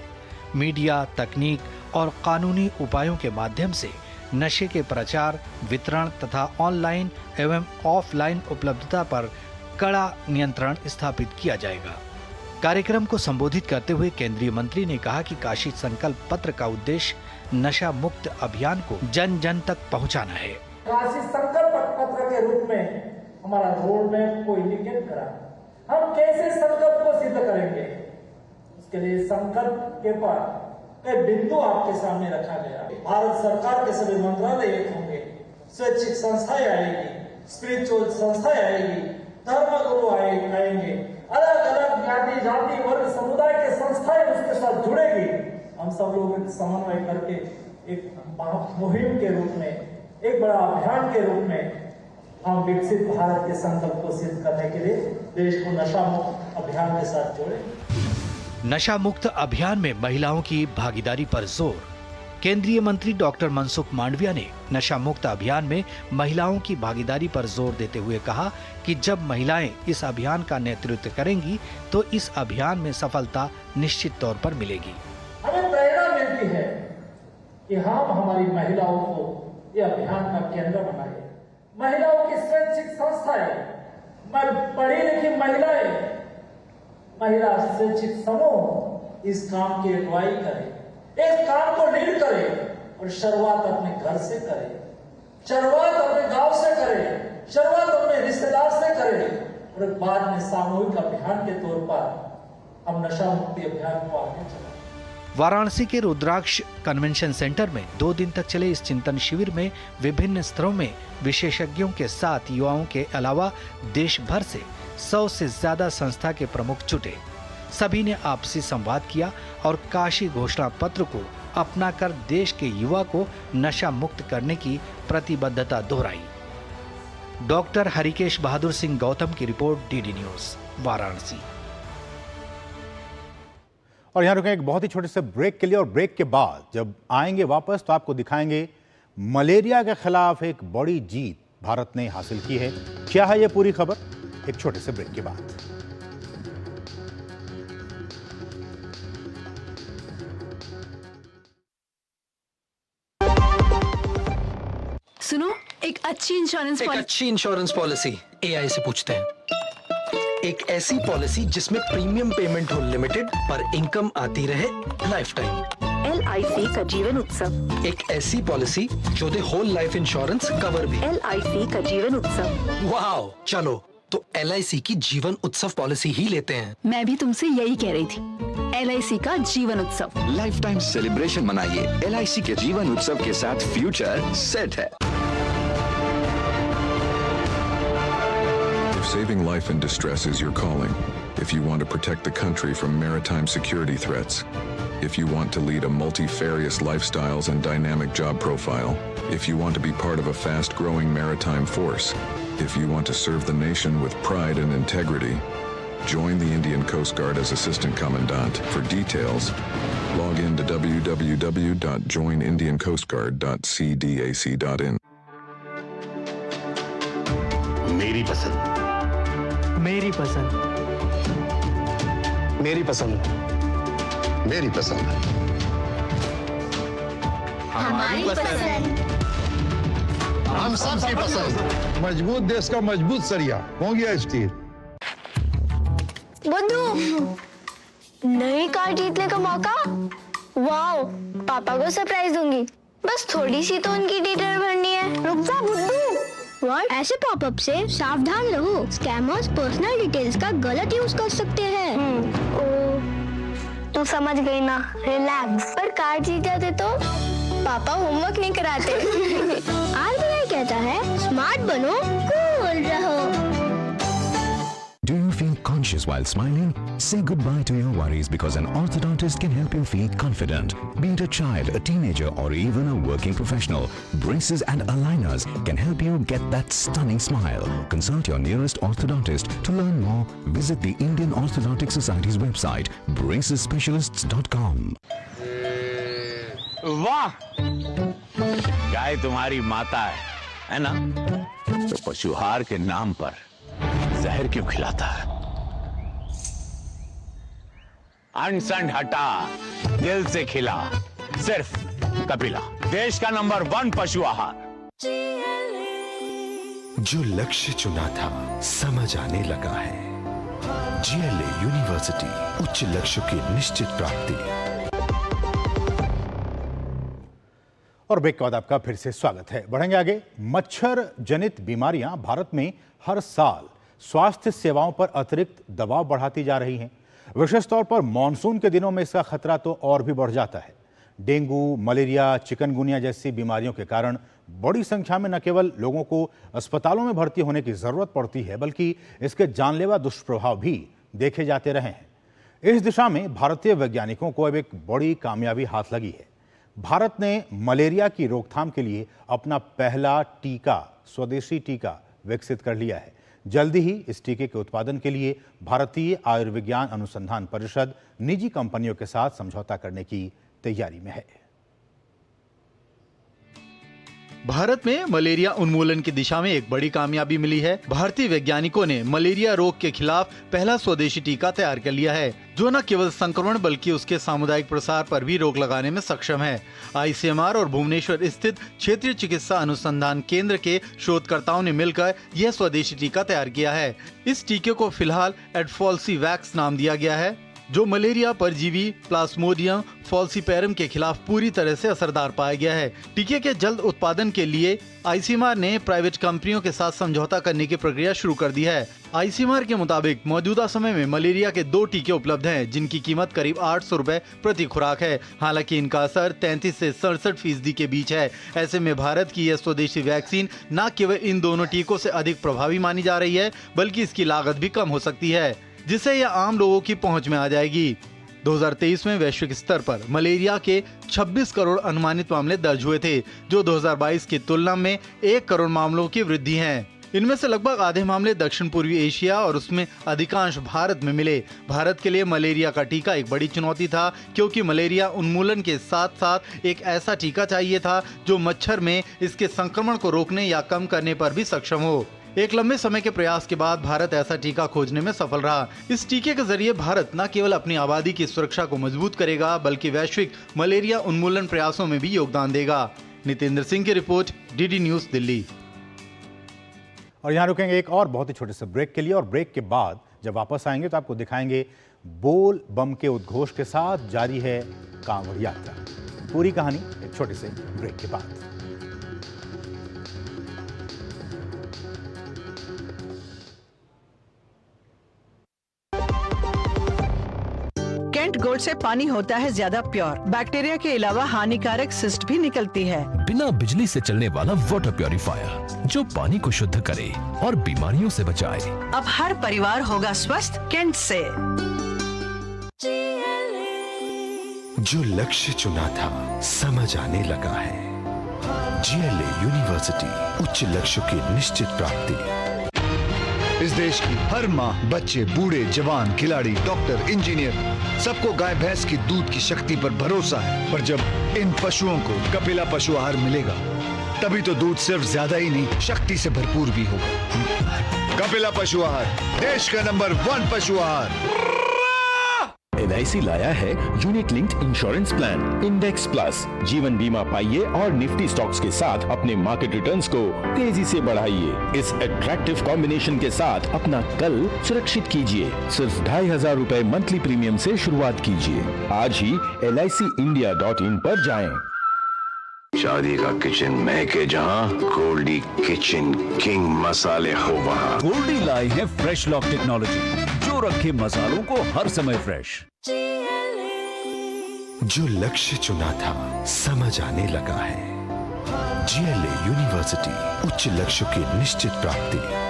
मीडिया, तकनीक और कानूनी उपायों के माध्यम से नशे के प्रचार, वितरण तथा ऑनलाइन एवं ऑफलाइन उपलब्धता पर कड़ा नियंत्रण स्थापित किया जाएगा। कार्यक्रम को संबोधित करते हुए केंद्रीय मंत्री ने कहा कि काशी संकल्प पत्र का उद्देश्य नशा मुक्त अभियान को जन जन तक पहुंचाना है। काशी संकल्प पत्र के रूप में हमारा रोड मैप को इंडिकेट करा। हम कैसे संकल्प को सिद्ध करेंगे, उसके लिए संकल्प के पर एक बिंदु आपके सामने रखा गया। भारत सरकार के सभी मंत्रालय एक होंगे, स्वैच्छिक संस्थाएं आएगी, स्पिरिचुअल संस्थाएं आएगी, धर्मगुरु आएंगे, अलग अलग जाति, वर्ग, समुदाय के संस्थाएं उसके साथ जुड़ेगी। हम सब लोग समन्वय करके एक मुहिम के रूप में, एक बड़ा अभियान के रूप में हम विकसित भारत के संकल्प को सिद्ध करने के लिए देश को नशा मुक्त अभियान के साथ जोड़े। नशा मुक्त अभियान में महिलाओं की भागीदारी पर जोर। केंद्रीय मंत्री डॉक्टर मनसुख मांडविया ने नशा मुक्त अभियान में महिलाओं की भागीदारी पर जोर देते हुए कहा कि जब महिलाएं इस अभियान का नेतृत्व करेंगी तो इस अभियान में सफलता निश्चित तौर पर मिलेगी। हमें प्रेरणा मिलती है कि हम हमारी महिलाओं को ये अभियान का केंद्र बनाए। महिलाओं की स्वैच्छिक संस्थाएं, पढ़ी लिखी महिलाएं, महिला स्वैच्छिक समूह इस काम की अगुवाई करें, इस काम को लीड करें और शुरुआत अपने घर से करें, शुरुआत अपने गांव से करें, शुरुआत अपने रिश्तेदार से करें और बाद में सामूहिक अभियान के तौर पर हम नशा मुक्ति अभियान को आगे चलाएं। वाराणसी के रुद्राक्ष कन्वेंशन सेंटर में 2 दिन तक चले इस चिंतन शिविर में विभिन्न स्तरों में विशेषज्ञों के साथ युवाओं के अलावा देश भर से 100 से ज्यादा संस्था के प्रमुख जुटे। सभी ने आपसी संवाद किया और काशी घोषणा पत्र को अपनाकर देश के युवा को नशा मुक्त करने की प्रतिबद्धता दोहराई। डॉक्टर हरिकेश बहादुर सिंह गौतम की रिपोर्ट, डीडी न्यूज, वाराणसी। और यहाँ रुकें एक बहुत ही छोटे से ब्रेक के लिए, और ब्रेक के बाद जब आएंगे वापस तो आपको दिखाएंगे मलेरिया के खिलाफ एक बड़ी जीत भारत ने हासिल की है। क्या है ये पूरी खबर, एक छोटे से ब्रेक के बाद। सुनो, एक अच्छी इंश्योरेंस पॉलिसी एआई से पूछते हैं। एक ऐसी पॉलिसी जिसमें प्रीमियम पेमेंट हो लिमिटेड पर इनकम आती रहे लाइफ टाइम। LIC का जीवन उत्सव। एक ऐसी पॉलिसी जो दे होल लाइफ इंश्योरेंस कवर भी। LIC का जीवन उत्सव। वाओ, चलो तो LIC की जीवन उत्सव पॉलिसी ही लेते हैं। मैं भी तुमसे यही कह रही थी, LIC का जीवन उत्सव। लाइफ टाइम सेलिब्रेशन मनाइए LIC के जीवन उत्सव के साथ, फ्यूचर सेट है। If saving life in distress is your calling, if you want to protect the country from maritime security threats, if you want to lead a multifarious lifestyles and dynamic job profile, if you want to be part of a fast-growing maritime force, if you want to serve the nation with pride and integrity, join the Indian Coast Guard as Assistant Commandant. For details, log in to www.joinindiancoastguard.cdac.in. मेरी पसंद, मेरी पसंद, मेरी पसंद, मेरी पसंद, हमारी पसंद, हम सबकी पसंद। मजबूत देश का मजबूत सरिया, होंगे स्टील। बुद्धू, नई कार जीतने का मौका। वाओ, पापा को सरप्राइज दूंगी। बस थोड़ी सी तो उनकी डिटेल भरनी है। रुक जा बुद्धू। व्हाट? ऐसे पॉपअप से सावधान रहो, स्कैमर्स पर्सनल डिटेल्स का गलत यूज कर सकते हैं। तू समझ गई ना, रिलैक्स। पर कार जीत जाते तो पापा होमवर्क नहीं कराते। आरबीआई कहता है स्मार्ट बनो, कूल रहो। Do you feel conscious while smiling? Say goodbye to your worries because an orthodontist can help you feel confident. Be it a child, a teenager, or even a working professional, braces and aligners can help you get that stunning smile. Consult your nearest orthodontist. To learn more, visit the Indian Orthodontic Society's website, bracesspecialists.com. वाह, गाय तुम्हारी माता है ना? तो पशुहार के नाम पर जहर क्यों खिलाता है? अनसंड हटा, दिल से खिला। सिर्फ कपिला, देश का नंबर 1 पशु आहार। जो लक्ष्य चुना था समझ आने लगा है। GLA यूनिवर्सिटी, उच्च लक्ष्य की निश्चित प्राप्ति। और ब्रेक के बाद आपका फिर से स्वागत है। बढ़ेंगे आगे। मच्छर जनित बीमारियां भारत में हर साल स्वास्थ्य सेवाओं पर अतिरिक्त दबाव बढ़ाती जा रही हैं। विशेष तौर पर मानसून के दिनों में इसका खतरा तो और भी बढ़ जाता है। डेंगू, मलेरिया, चिकनगुनिया जैसी बीमारियों के कारण बड़ी संख्या में न केवल लोगों को अस्पतालों में भर्ती होने की जरूरत पड़ती है, बल्कि इसके जानलेवा दुष्प्रभाव भी देखे जाते रहे हैं। इस दिशा में भारतीय वैज्ञानिकों को अब एक बड़ी कामयाबी हाथ लगी है। भारत ने मलेरिया की रोकथाम के लिए अपना पहला टीका, स्वदेशी टीका विकसित कर लिया है। जल्दी ही इस टीके के उत्पादन के लिए भारतीय आयुर्विज्ञान अनुसंधान परिषद निजी कंपनियों के साथ समझौता करने की तैयारी में है। भारत में मलेरिया उन्मूलन की दिशा में एक बड़ी कामयाबी मिली है। भारतीय वैज्ञानिकों ने मलेरिया रोग के खिलाफ पहला स्वदेशी टीका तैयार कर लिया है, जो न केवल संक्रमण बल्कि उसके सामुदायिक प्रसार पर भी रोक लगाने में सक्षम है। ICMR और भुवनेश्वर स्थित क्षेत्रीय चिकित्सा अनुसंधान केंद्र के शोधकर्ताओं ने मिलकर यह स्वदेशी टीका तैयार किया है। इस टीके को फिलहाल एडफॉल्सीवैक्स नाम दिया गया है, जो मलेरिया परजीवी प्लाज्मोडियम फॉल्सीपेरम के खिलाफ पूरी तरह से असरदार पाया गया है। टीके के जल्द उत्पादन के लिए ICMR ने प्राइवेट कंपनियों के साथ समझौता करने की प्रक्रिया शुरू कर दी है। ICMR के मुताबिक मौजूदा समय में मलेरिया के 2 टीके उपलब्ध हैं, जिनकी कीमत करीब 800 रुपए प्रति खुराक है। हालांकि इनका असर 33 से 67% के बीच है। ऐसे में भारत की यह स्वदेशी वैक्सीन न केवल इन दोनों टीकों से अधिक प्रभावी मानी जा रही है, बल्कि इसकी लागत भी कम हो सकती है, जिससे यह आम लोगों की पहुंच में आ जाएगी। 2023 में वैश्विक स्तर पर मलेरिया के 26 करोड़ अनुमानित मामले दर्ज हुए थे, जो 2022 की तुलना में 1 करोड़ मामलों की वृद्धि है। इनमें से लगभग आधे मामले दक्षिण पूर्वी एशिया और उसमें अधिकांश भारत में मिले। भारत के लिए मलेरिया का टीका एक बड़ी चुनौती था, क्योंकि मलेरिया उन्मूलन के साथ साथ एक ऐसा टीका चाहिए था जो मच्छर में इसके संक्रमण को रोकने या कम करने पर भी सक्षम हो। एक लंबे समय के प्रयास के बाद भारत ऐसा टीका खोजने में सफल रहा। इस टीके के जरिए भारत न केवल अपनी आबादी की सुरक्षा को मजबूत करेगा, बल्कि वैश्विक मलेरिया उन्मूलन प्रयासों में भी योगदान देगा। नितेंद्र सिंह की रिपोर्ट, DD न्यूज दिल्ली। और यहाँ रुकेंगे एक और बहुत ही छोटे से ब्रेक के लिए, और ब्रेक के बाद जब वापस आएंगे तो आपको दिखाएंगे बोल बम के उद्घोष के साथ जारी है कांवड़ यात्रा। पूरी कहानी एक छोटे से ब्रेक के बाद। केंट गोल्ड से पानी होता है ज्यादा प्योर। बैक्टीरिया के अलावा हानिकारक सिस्ट भी निकलती है। बिना बिजली से चलने वाला वाटर प्योरीफायर जो पानी को शुद्ध करे और बीमारियों से बचाए। अब हर परिवार होगा स्वस्थ केंट से। जो लक्ष्य चुना था समझ आने लगा है। GLA यूनिवर्सिटी, उच्च लक्ष्य की निश्चित प्राप्ति। इस देश की हर माँ, बच्चे, बूढ़े, जवान, खिलाड़ी, डॉक्टर, इंजीनियर, सबको गाय भैंस की दूध की शक्ति पर भरोसा है। पर जब इन पशुओं को कपिला पशु आहार मिलेगा, तभी तो दूध सिर्फ ज्यादा ही नहीं, शक्ति से भरपूर भी होगा। कपिला पशु आहार, देश का नंबर 1 पशु आहार। LIC लाया है unit linked insurance plan index plus. जीवन बीमा पाइए और निफ्टी स्टॉक्स के साथ अपने मार्केट रिटर्न्स को तेजी से बढ़ाइए। इस अट्रैक्टिव कॉम्बिनेशन के साथ अपना कल सुरक्षित कीजिए। सिर्फ 2500 रुपए मंथली प्रीमियम से शुरुआत कीजिए। आज ही LICindia.in पर जाएं। शादी का किचन महके जहाँ, गोल्डी किचन किंग मसाले हो वहाँ। गोल्डी लाई है फ्रेश लॉक टेक्नोलॉजी जो रखे मसालों को हर समय फ्रेश। जो लक्ष्य चुना था समझ आने लगा है। GLA यूनिवर्सिटी उच्च लक्ष्य की निश्चित प्राप्ति।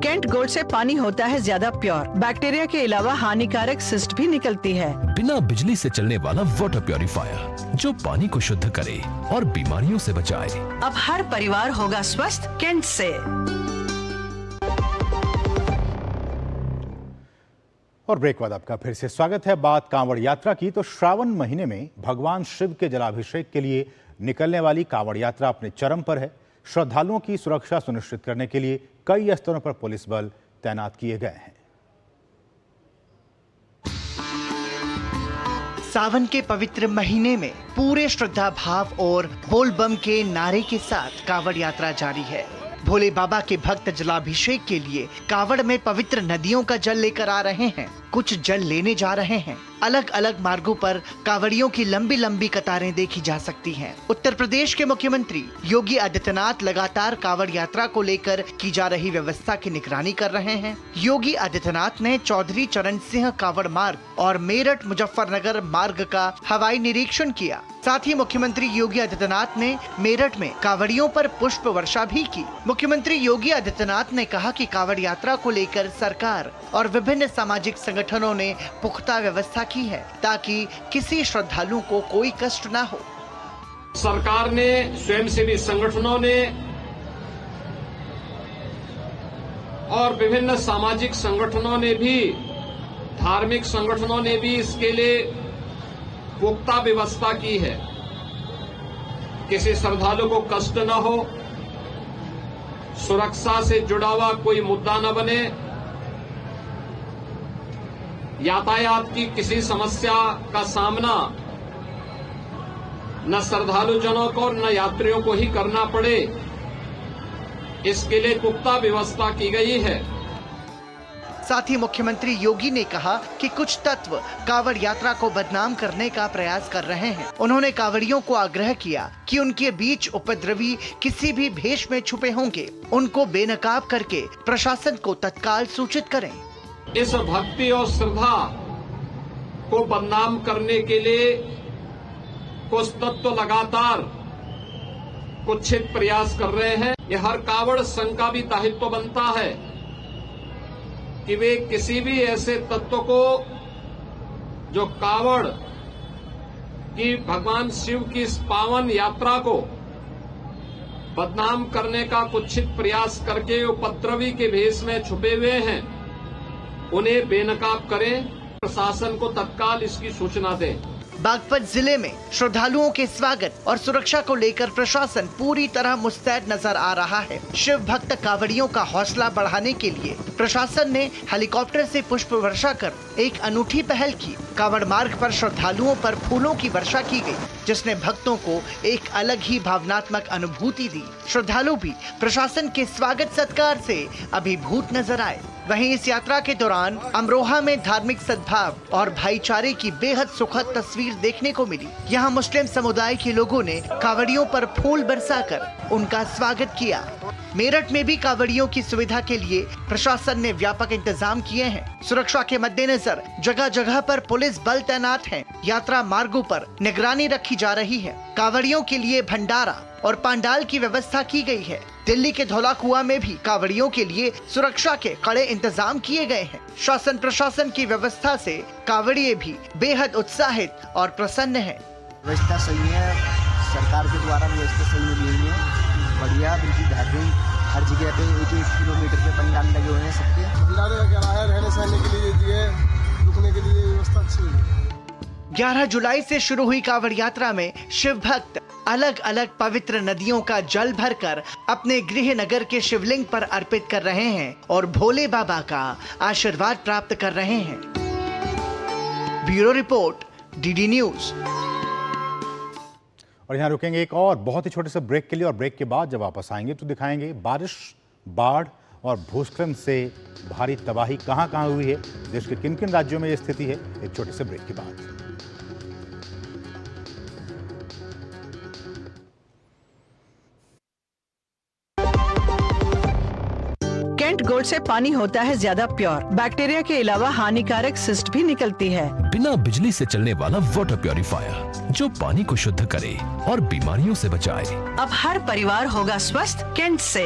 कैंट गोल्ड से पानी होता है ज्यादा प्योर, बैक्टीरिया के अलावा हानिकारक सिस्ट भी निकलती है। बिना बिजली से चलने वाला वाटर प्योरीफायर जो पानी को शुद्ध करे और बीमारियों से बचाए। अब हर परिवार होगा स्वस्थ कैंट से। और ब्रेक बाद आपका फिर से स्वागत है। बात कांवड़ यात्रा की तो श्रावण महीने में भगवान शिव के जलाभिषेक के लिए निकलने वाली कांवड़ यात्रा अपने चरम पर है। श्रद्धालुओं की सुरक्षा सुनिश्चित करने के लिए कई स्तरों पर पुलिस बल तैनात किए गए हैं। सावन के पवित्र महीने में पूरे श्रद्धा भाव और बोल बम के नारे के साथ कांवड़ यात्रा जारी है। भोले बाबा के भक्त जलाभिषेक के लिए कांवड़ में पवित्र नदियों का जल लेकर आ रहे हैं, कुछ जल लेने जा रहे हैं। अलग अलग मार्गों पर कांवड़ियों की लंबी लंबी कतारें देखी जा सकती हैं। उत्तर प्रदेश के मुख्यमंत्री योगी आदित्यनाथ लगातार कांवड़ यात्रा को लेकर की जा रही व्यवस्था की निगरानी कर रहे हैं। योगी आदित्यनाथ ने चौधरी चरण सिंह कांवड़ मार्ग और मेरठ मुजफ्फरनगर मार्ग का हवाई निरीक्षण किया। साथ ही मुख्यमंत्री योगी आदित्यनाथ ने मेरठ में कांवड़ियों पर पुष्प वर्षा भी की। मुख्यमंत्री योगी आदित्यनाथ ने कहा कि कांवड़ यात्रा को लेकर सरकार और विभिन्न सामाजिक संगठनों ने पुख्ता व्यवस्था की है ताकि किसी श्रद्धालु को कोई कष्ट न हो। सरकार ने, स्वयंसेवी संगठनों ने और विभिन्न सामाजिक संगठनों ने भी, धार्मिक संगठनों ने भी इसके लिए पुख्ता व्यवस्था की है। किसी श्रद्धालु को कष्ट न हो, सुरक्षा से जुड़ा हुआ कोई मुद्दा न बने, यातायात की किसी समस्या का सामना न श्रद्धालु जनों को न यात्रियों को ही करना पड़े, इसके लिए पुख्ता व्यवस्था की गई है। साथ ही मुख्यमंत्री योगी ने कहा कि कुछ तत्व कांवड़ यात्रा को बदनाम करने का प्रयास कर रहे हैं। उन्होंने कांवड़ियों को आग्रह किया कि उनके बीच उपद्रवी किसी भी भेष में छुपे होंगे उनको बेनकाब करके प्रशासन को तत्काल सूचित करें। इस भक्ति और श्रद्धा को बदनाम करने के लिए कुछ तत्व लगातार कुत्सित प्रयास कर रहे हैं। यह हर कांवड़ संघ का भी दायित्व बनता है कि वे किसी भी ऐसे तत्व को जो कांवड़ की भगवान शिव की इस पावन यात्रा को बदनाम करने का कुत्सित प्रयास करके उपद्रवी के भेष में छुपे हुए हैं, उन्हें बेनकाब करें, प्रशासन को तत्काल इसकी सूचना दें। बागपत जिले में श्रद्धालुओं के स्वागत और सुरक्षा को लेकर प्रशासन पूरी तरह मुस्तैद नजर आ रहा है। शिव भक्त कांवड़ियों का हौसला बढ़ाने के लिए प्रशासन ने हेलीकॉप्टर से पुष्प वर्षा कर एक अनूठी पहल की। कांवड़ मार्ग पर श्रद्धालुओं पर फूलों की वर्षा की गई, जिसने भक्तों को एक अलग ही भावनात्मक अनुभूति दी। श्रद्धालु भी प्रशासन के स्वागत सत्कार से अभिभूत नजर आए। वहीं इस यात्रा के दौरान अमरोहा में धार्मिक सद्भाव और भाईचारे की बेहद सुखद तस्वीर देखने को मिली। यहाँ मुस्लिम समुदाय के लोगों ने कांवड़ियों पर फूल बरसाकर उनका स्वागत किया। मेरठ में भी कांवड़ियों की सुविधा के लिए प्रशासन ने व्यापक इंतजाम किए हैं। सुरक्षा के मद्देनजर जगह जगह पर पुलिस बल तैनात है। यात्रा मार्गों पर निगरानी रखी जा रही है। कांवड़ियों के लिए भंडारा और पंडाल की व्यवस्था की गई है। दिल्ली के धौला कुआं में भी कांवड़ियों के लिए सुरक्षा के कड़े इंतजाम किए गए हैं। शासन प्रशासन की व्यवस्था से कांवड़िये भी बेहद उत्साहित और प्रसन्न हैं। व्यवस्था सही है, सरकार के द्वारा व्यवस्था सही मिली हुई है, बढ़िया, बिल्कुल धार्मिक, हर जगह पे 1-1 किलोमीटर के पंडाल लगे हुए हैं सबके। भंडारे वगैरह है, रहने सहने के लिए दिए, रुकने के लिए व्यवस्था अच्छी है। 11 जुलाई से शुरू हुई कांवड़ यात्रा में शिव भक्त अलग अलग पवित्र नदियों का जल भरकर अपने गृह नगर के शिवलिंग पर अर्पित कर रहे हैं और भोले बाबा का आशीर्वाद प्राप्त कर रहे हैं। Bureau report, DD news. और यहाँ रुकेंगे एक और बहुत ही छोटे से ब्रेक के लिए, और ब्रेक के बाद जब वापस आएंगे तो दिखाएंगे बारिश, बाढ़ और भूस्खलन से भारी तबाही कहां कहां हुई है, देश के किन किन राज्यों में यह स्थिति है, एक छोटे से ब्रेक के बाद। कैंट गोल्ड से पानी होता है ज्यादा प्योर, बैक्टीरिया के अलावा हानिकारक सिस्ट भी निकलती है। बिना बिजली से चलने वाला वाटर प्योरीफायर जो पानी को शुद्ध करे और बीमारियों से बचाए। अब हर परिवार होगा स्वस्थ कैंट से।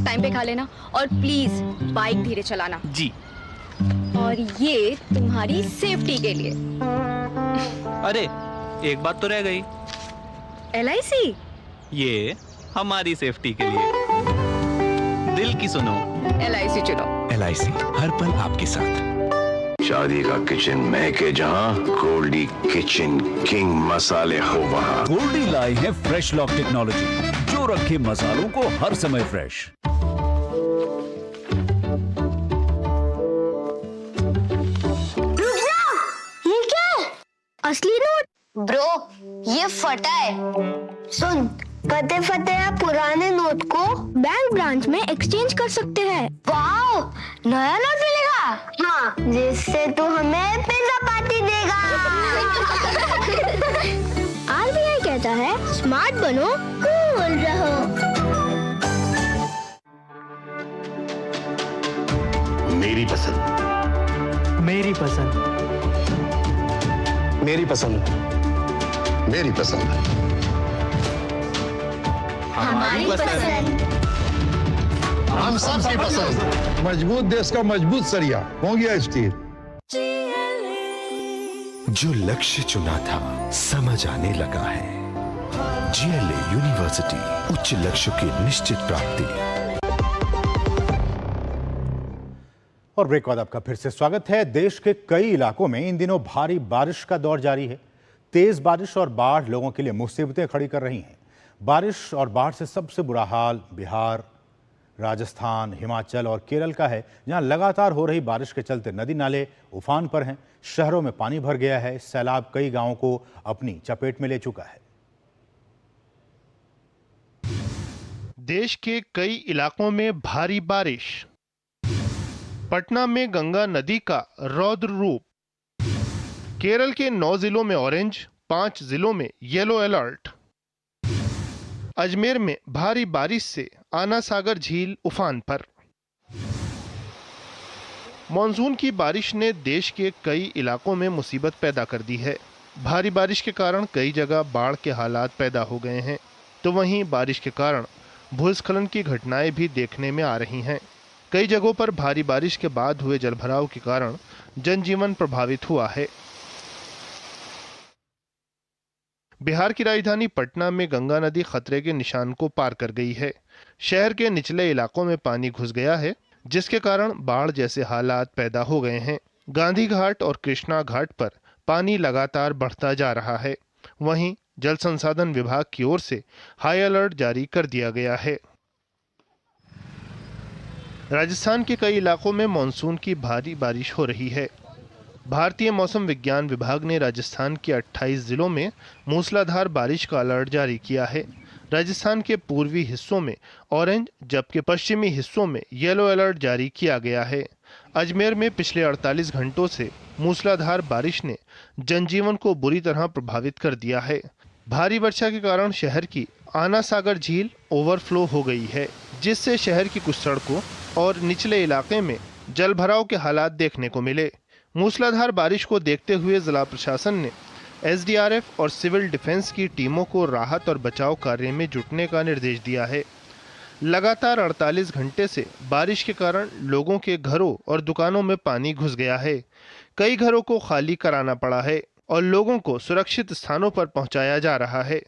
टाइम पे खा लेना और प्लीज बाइक धीरे चलाना जी। और ये तुम्हारी सेफ्टी के लिए। अरे एक बात तो रह गई। LIC ये हमारी सेफ्टी के लिए। दिल की सुनो, LIC चुनो। LIC हर पल आपके साथ। शादी का किचन महके जहां, गोल्डी किचन किंग मसाले हो वहां। गोल्डी लाई है फ्रेश लॉक टेक्नोलॉजी जो रखे मसालों को हर समय फ्रेश। रुक जाओ, ये क्या है? असली नोट? ब्रो, ये फटा है। सुन, फटे फटे या पुराने नोट को बैंक ब्रांच में एक्सचेंज कर सकते हैं। वाओ, नया नोट मिलेगा? हाँ, जिससे तू हमें पिज्जा पार्टी देगा। RBI कहता है स्मार्ट बनो, कूल रहो। मेरी पसंद। मेरी पसंद। मेरी पसंद। मेरी पसंद। हमारी पसंद। हम सबकी पसंद। मजबूत देश का मजबूत सरिया हो गया स्टील। जो लक्ष्य चुना था समझ आने लगा है। GLA यूनिवर्सिटी, उच्च लक्ष्य की निश्चित प्राप्ति। और ब्रेक बाद आपका फिर से स्वागत है। देश के कई इलाकों में इन दिनों भारी बारिश का दौर जारी है। तेज बारिश और बाढ़ लोगों के लिए मुसीबतें खड़ी कर रही हैं। बारिश और बाढ़ से सबसे बुरा हाल बिहार, राजस्थान, हिमाचल और केरल का है, जहां लगातार हो रही बारिश के चलते नदी नाले उफान पर हैं, शहरों में पानी भर गया है, सैलाब कई गांवों को अपनी चपेट में ले चुका है। देश के कई इलाकों में भारी बारिश। पटना में गंगा नदी का रौद्र रूप। केरल के 9 जिलों में ऑरेंज, 5 जिलों में येलो अलर्ट। अजमेर में भारी बारिश से आना सागर झील उफान पर। मॉनसून की बारिश ने देश के कई इलाकों में मुसीबत पैदा कर दी है। भारी बारिश के कारण कई जगह बाढ़ के हालात पैदा हो गए हैं, तो वहीं बारिश के कारण भूस्खलन की घटनाएं भी देखने में आ रही हैं। कई जगहों पर भारी बारिश के बाद हुए जलभराव के कारण जनजीवन प्रभावित हुआ है। बिहार की राजधानी पटना में गंगा नदी खतरे के निशान को पार कर गई है। शहर के निचले इलाकों में पानी घुस गया है, जिसके कारण बाढ़ जैसे हालात पैदा हो गए हैं। गांधी घाट और कृष्णा घाट पर पानी लगातार बढ़ता जा रहा है। वहीं जल संसाधन विभाग की ओर से हाई अलर्ट जारी कर दिया गया है। राजस्थान के कई इलाकों में मानसून की भारी बारिश हो रही है। भारतीय मौसम विज्ञान विभाग ने राजस्थान के 28 जिलों में मूसलाधार बारिश का अलर्ट जारी किया है। राजस्थान के पूर्वी हिस्सों में ऑरेंज, जबकि पश्चिमी हिस्सों में येलो अलर्ट जारी किया गया है। अजमेर में पिछले 48 घंटों से मूसलाधार बारिश ने जनजीवन को बुरी तरह प्रभावित कर दिया है। भारी वर्षा के कारण शहर की आना सागर झील ओवरफ्लो हो गई है, जिससे शहर की कुछ सड़कों और निचले इलाके में जलभराव के हालात देखने को मिले। मूसलाधार बारिश को देखते हुए जिला प्रशासन ने SDRF और सिविल डिफेंस की टीमों को राहत और बचाव कार्य में जुटने का निर्देश दिया है। लगातार 48 घंटे से बारिश के कारण लोगों के घरों और दुकानों में पानी घुस गया है। कई घरों को खाली कराना पड़ा है और लोगों को सुरक्षित स्थानों पर पहुंचाया जा रहा है।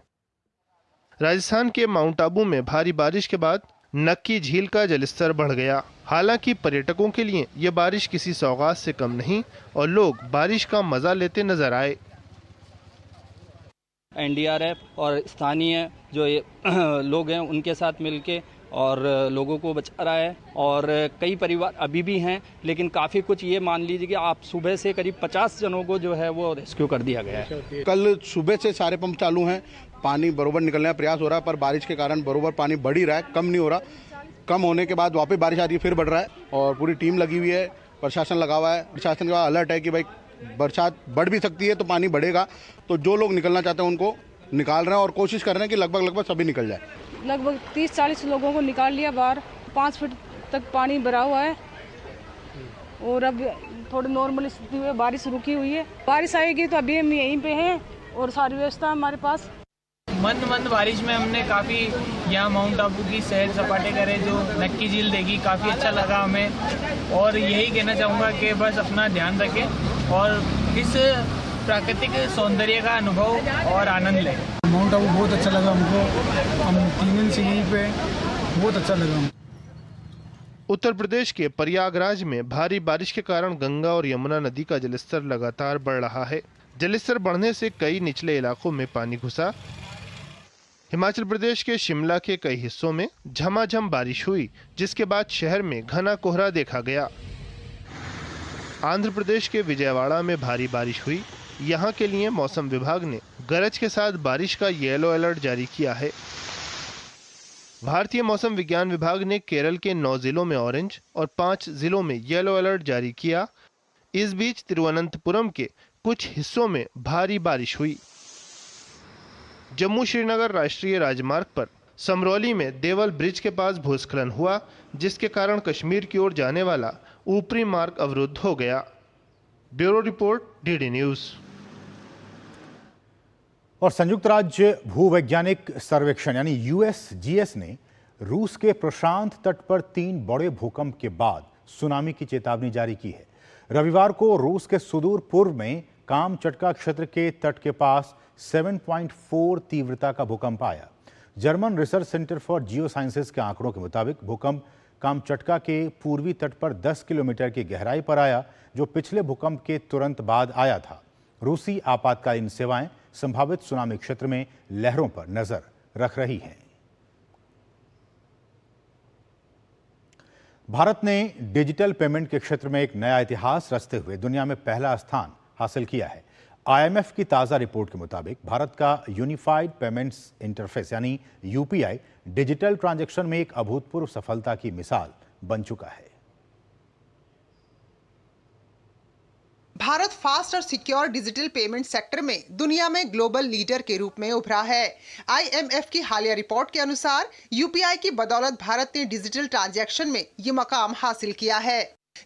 राजस्थान के माउंट आबू में भारी बारिश के बाद नक्की झील का जलस्तर बढ़ गया। हालांकि पर्यटकों के लिए यह बारिश किसी सौगात से कम नहीं और लोग बारिश का मजा लेते नजर आए। NDRF और स्थानीय जो लोग हैं उनके साथ मिलके और लोगों को बचा रहा है। और कई परिवार अभी भी हैं, लेकिन काफ़ी कुछ ये मान लीजिए कि आप सुबह से करीब 50 जनों को जो है वो रेस्क्यू कर दिया गया है। कल सुबह से सारे पंप चालू हैं, पानी बरोबर निकलने का प्रयास हो रहा है, पर बारिश के कारण बरोबर पानी बढ़ ही रहा है, कम नहीं हो रहा। कम होने के बाद वापस बारिश आ रही है, फिर बढ़ रहा है और पूरी टीम लगी हुई है, प्रशासन लगा हुआ है। प्रशासन का अलर्ट है कि भाई बरसात बढ़ भी सकती है तो पानी बढ़ेगा, तो जो लोग निकलना चाहते हैं उनको निकाल रहे हैं और कोशिश कर रहे हैं कि लगभग सभी निकल जाए। लगभग 30-40 लोगों को निकाल लिया बाहर। 5 फीट तक पानी भरा हुआ है और अब थोड़ी नॉर्मल स्थिति है, बारिश रुकी हुई है। बारिश आएगी तो अभी हम यहीं पे हैं और सारी व्यवस्था हमारे पास। मंद बारिश में हमने काफ़ी यहाँ माउंट आबू की सैर सपाटे करे, जो नक्की झील देखी, काफ़ी अच्छा लगा हमें। और यही कहना चाहूँगा कि बस अपना ध्यान रखें और इस प्राकृतिक सौंदर्य का अनुभव और आनंद लें। माउंट आबू बहुत अच्छा लगा हमको, हम 3 दिन से यहीं पे, बहुत अच्छा लगा। उत्तर प्रदेश के प्रयागराज में भारी बारिश के कारण गंगा और यमुना नदी का जलस्तर लगातार बढ़ रहा है। जलस्तर बढ़ने से कई निचले इलाकों में पानी घुसा। हिमाचल प्रदेश के शिमला के कई हिस्सों में झमाझम बारिश हुई, जिसके बाद शहर में घना कोहरा देखा गया। आंध्र प्रदेश के विजयवाड़ा में भारी बारिश हुई। यहाँ के लिए मौसम विभाग ने गरज के साथ बारिश का येलो अलर्ट जारी किया है। भारतीय मौसम विज्ञान विभाग ने केरल के 9 जिलों में ऑरेंज और 5 जिलों में येलो अलर्ट जारी किया। इस बीच तिरुवनंतपुरम के कुछ हिस्सों में भारी बारिश हुई। जम्मू श्रीनगर राष्ट्रीय राजमार्ग पर समरौली में देवल ब्रिज के पास भूस्खलन हुआ, जिसके कारण कश्मीर की ओर जाने वाला ऊपरी मार्ग अवरुद्ध हो गया। Bureau report, DD news. और संयुक्त राज्य भूवैज्ञानिक सर्वेक्षण यानी USGS ने रूस के प्रशांत तट पर 3 बड़े भूकंप के बाद सुनामी की चेतावनी जारी की है। रविवार को रूस के सुदूर पूर्व में कामचटका क्षेत्र के तट के पास 7.4 तीव्रता का भूकंप आया। German research centre for Jio sciences के आंकड़ों के मुताबिक भूकंप कामचटका के पूर्वी तट पर 10 किलोमीटर की गहराई पर आया, जो पिछले भूकंप के तुरंत बाद आया था। रूसी आपातकालीन सेवाएं संभावित सुनामी क्षेत्र में लहरों पर नजर रख रही हैं। भारत ने डिजिटल पेमेंट के क्षेत्र में एक नया इतिहास रचते हुए दुनिया में पहला स्थान हासिल किया है। IMF की ताज़ा रिपोर्ट के मुताबिक भारत का यूनिफाइड पेमेंट्स इंटरफेस यानी UPI डिजिटल ट्रांजैक्शन में एक अभूतपूर्व सफलता की मिसाल बन चुका है। भारत फास्ट और सिक्योर डिजिटल पेमेंट सेक्टर में दुनिया में ग्लोबल लीडर के रूप में उभरा है। IMF की हालिया रिपोर्ट के अनुसार UPI की बदौलत भारत ने डिजिटल ट्रांजैक्शन में ये मकाम हासिल किया है।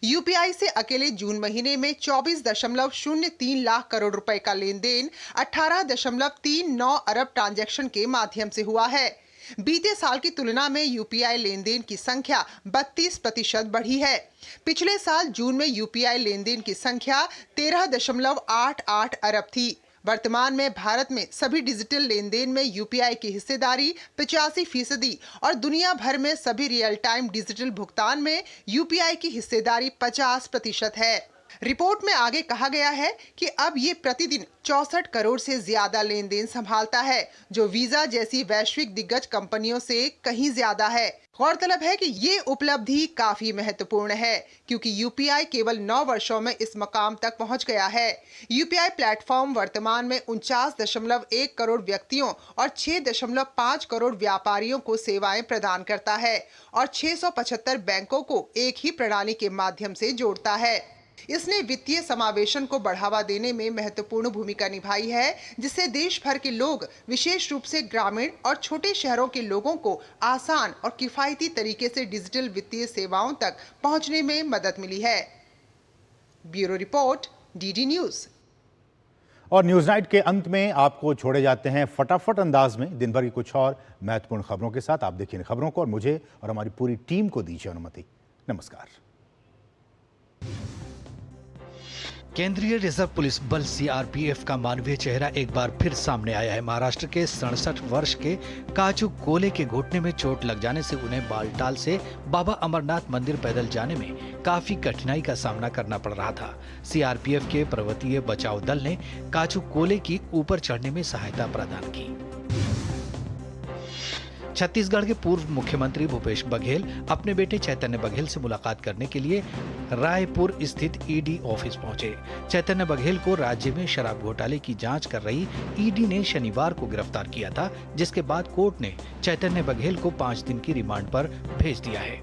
UPI से अकेले जून महीने में 24.03 लाख करोड़ रुपए का लेन देन 18.39 अरब ट्रांजैक्शन के माध्यम से हुआ है। बीते साल की तुलना में UPI लेन देन की संख्या 32% बढ़ी है। पिछले साल जून में UPI लेन देन की संख्या 13.88 अरब थी। वर्तमान में भारत में सभी डिजिटल लेन देन में UPI की हिस्सेदारी 85% और दुनिया भर में सभी रियल टाइम डिजिटल भुगतान में UPI की हिस्सेदारी 50% है। रिपोर्ट में आगे कहा गया है कि अब ये प्रतिदिन 64 करोड़ से ज्यादा लेन देन संभालता है, जो वीजा जैसी वैश्विक दिग्गज कंपनियों से कहीं ज्यादा है। गौरतलब है कि ये उपलब्धि काफी महत्वपूर्ण है, क्योंकि UPI केवल 9 वर्षों में इस मकाम तक पहुंच गया है। UPI प्लेटफॉर्म वर्तमान में 49.1 करोड़ व्यक्तियों और 6.5 करोड़ व्यापारियों को सेवाएं प्रदान करता है और 675 बैंकों को एक ही प्रणाली के माध्यम से जोड़ता है। इसने वित्तीय समावेशन को बढ़ावा देने में महत्वपूर्ण भूमिका निभाई है, जिससे देश भर के लोग, विशेष रूप से ग्रामीण और छोटे शहरों के लोगों को आसान और किफायती तरीके से डिजिटल वित्तीय सेवाओं तक पहुंचने में मदद मिली है। Bureau report, DD news. और न्यूज नाइट के अंत में आपको छोड़े जाते हैं फटाफट अंदाज में दिन भर की कुछ और महत्वपूर्ण खबरों के साथ। आप देखिए इन खबरों को और मुझे और हमारी पूरी टीम को दीजिए अनुमति। नमस्कार। केंद्रीय रिजर्व पुलिस बल CRPF का मानवीय चेहरा एक बार फिर सामने आया है। महाराष्ट्र के 67 वर्ष के काजू कोले के घुटने में चोट लग जाने से उन्हें बालटाल से बाबा अमरनाथ मंदिर पैदल जाने में काफी कठिनाई का सामना करना पड़ रहा था। CRPF के पर्वतीय बचाव दल ने काजू कोले की ऊपर चढ़ने में सहायता प्रदान की। छत्तीसगढ़ के पूर्व मुख्यमंत्री भूपेश बघेल अपने बेटे चैतन्य बघेल से मुलाकात करने के लिए रायपुर स्थित ईडी ऑफिस पहुंचे। चैतन्य बघेल को राज्य में शराब घोटाले की जांच कर रही ईडी ने शनिवार को गिरफ्तार किया था, जिसके बाद कोर्ट ने चैतन्य बघेल को 5 दिन की रिमांड पर भेज दिया है।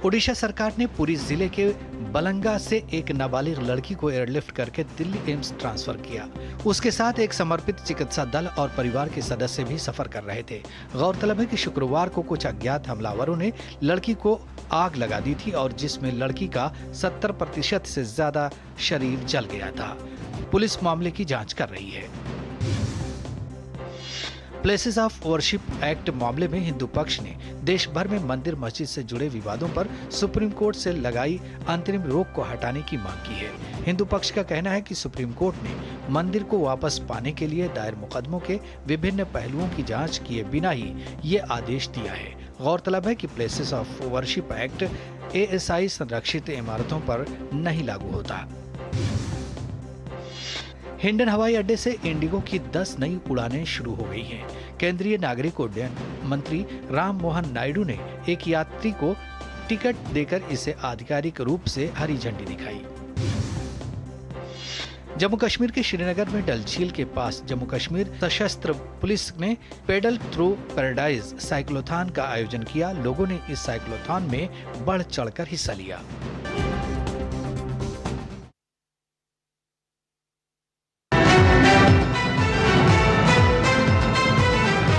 ओडिशा सरकार ने पुरी जिले के बलंगा से एक नाबालिग लड़की को एयरलिफ्ट करके दिल्ली एम्स ट्रांसफर किया। उसके साथ एक समर्पित चिकित्सा दल और परिवार के सदस्य भी सफर कर रहे थे। गौरतलब है कि शुक्रवार को कुछ अज्ञात हमलावरों ने लड़की को आग लगा दी थी और जिसमें लड़की का 70% से ज्यादा शरीर जल गया था। पुलिस मामले की जांच कर रही है। प्लेसेस ऑफ वर्शिप एक्ट मामले में हिंदू पक्ष ने देश भर में मंदिर मस्जिद से जुड़े विवादों पर सुप्रीम कोर्ट से लगाई अंतरिम रोक को हटाने की मांग की है। हिंदू पक्ष का कहना है कि सुप्रीम कोर्ट ने मंदिर को वापस पाने के लिए दायर मुकदमों के विभिन्न पहलुओं की जांच किए बिना ही ये आदेश दिया है। गौरतलब है कि places of worship act ASI संरक्षित इमारतों पर नहीं लागू होता। हिंडन हवाई अड्डे से इंडिगो की 10 नई उड़ानें शुरू हो गई हैं। केंद्रीय नागरिक उड्डयन मंत्री राम मोहन नायडू ने एक यात्री को टिकट देकर इसे आधिकारिक रूप से हरी झंडी दिखाई। जम्मू कश्मीर के श्रीनगर में डल झील के पास जम्मू कश्मीर सशस्त्र पुलिस ने पेडल थ्रू पैराडाइज साइक्लोथॉन का आयोजन किया। लोगों ने इस साइक्लोथॉन में बढ़ चढ़कर हिस्सा लिया।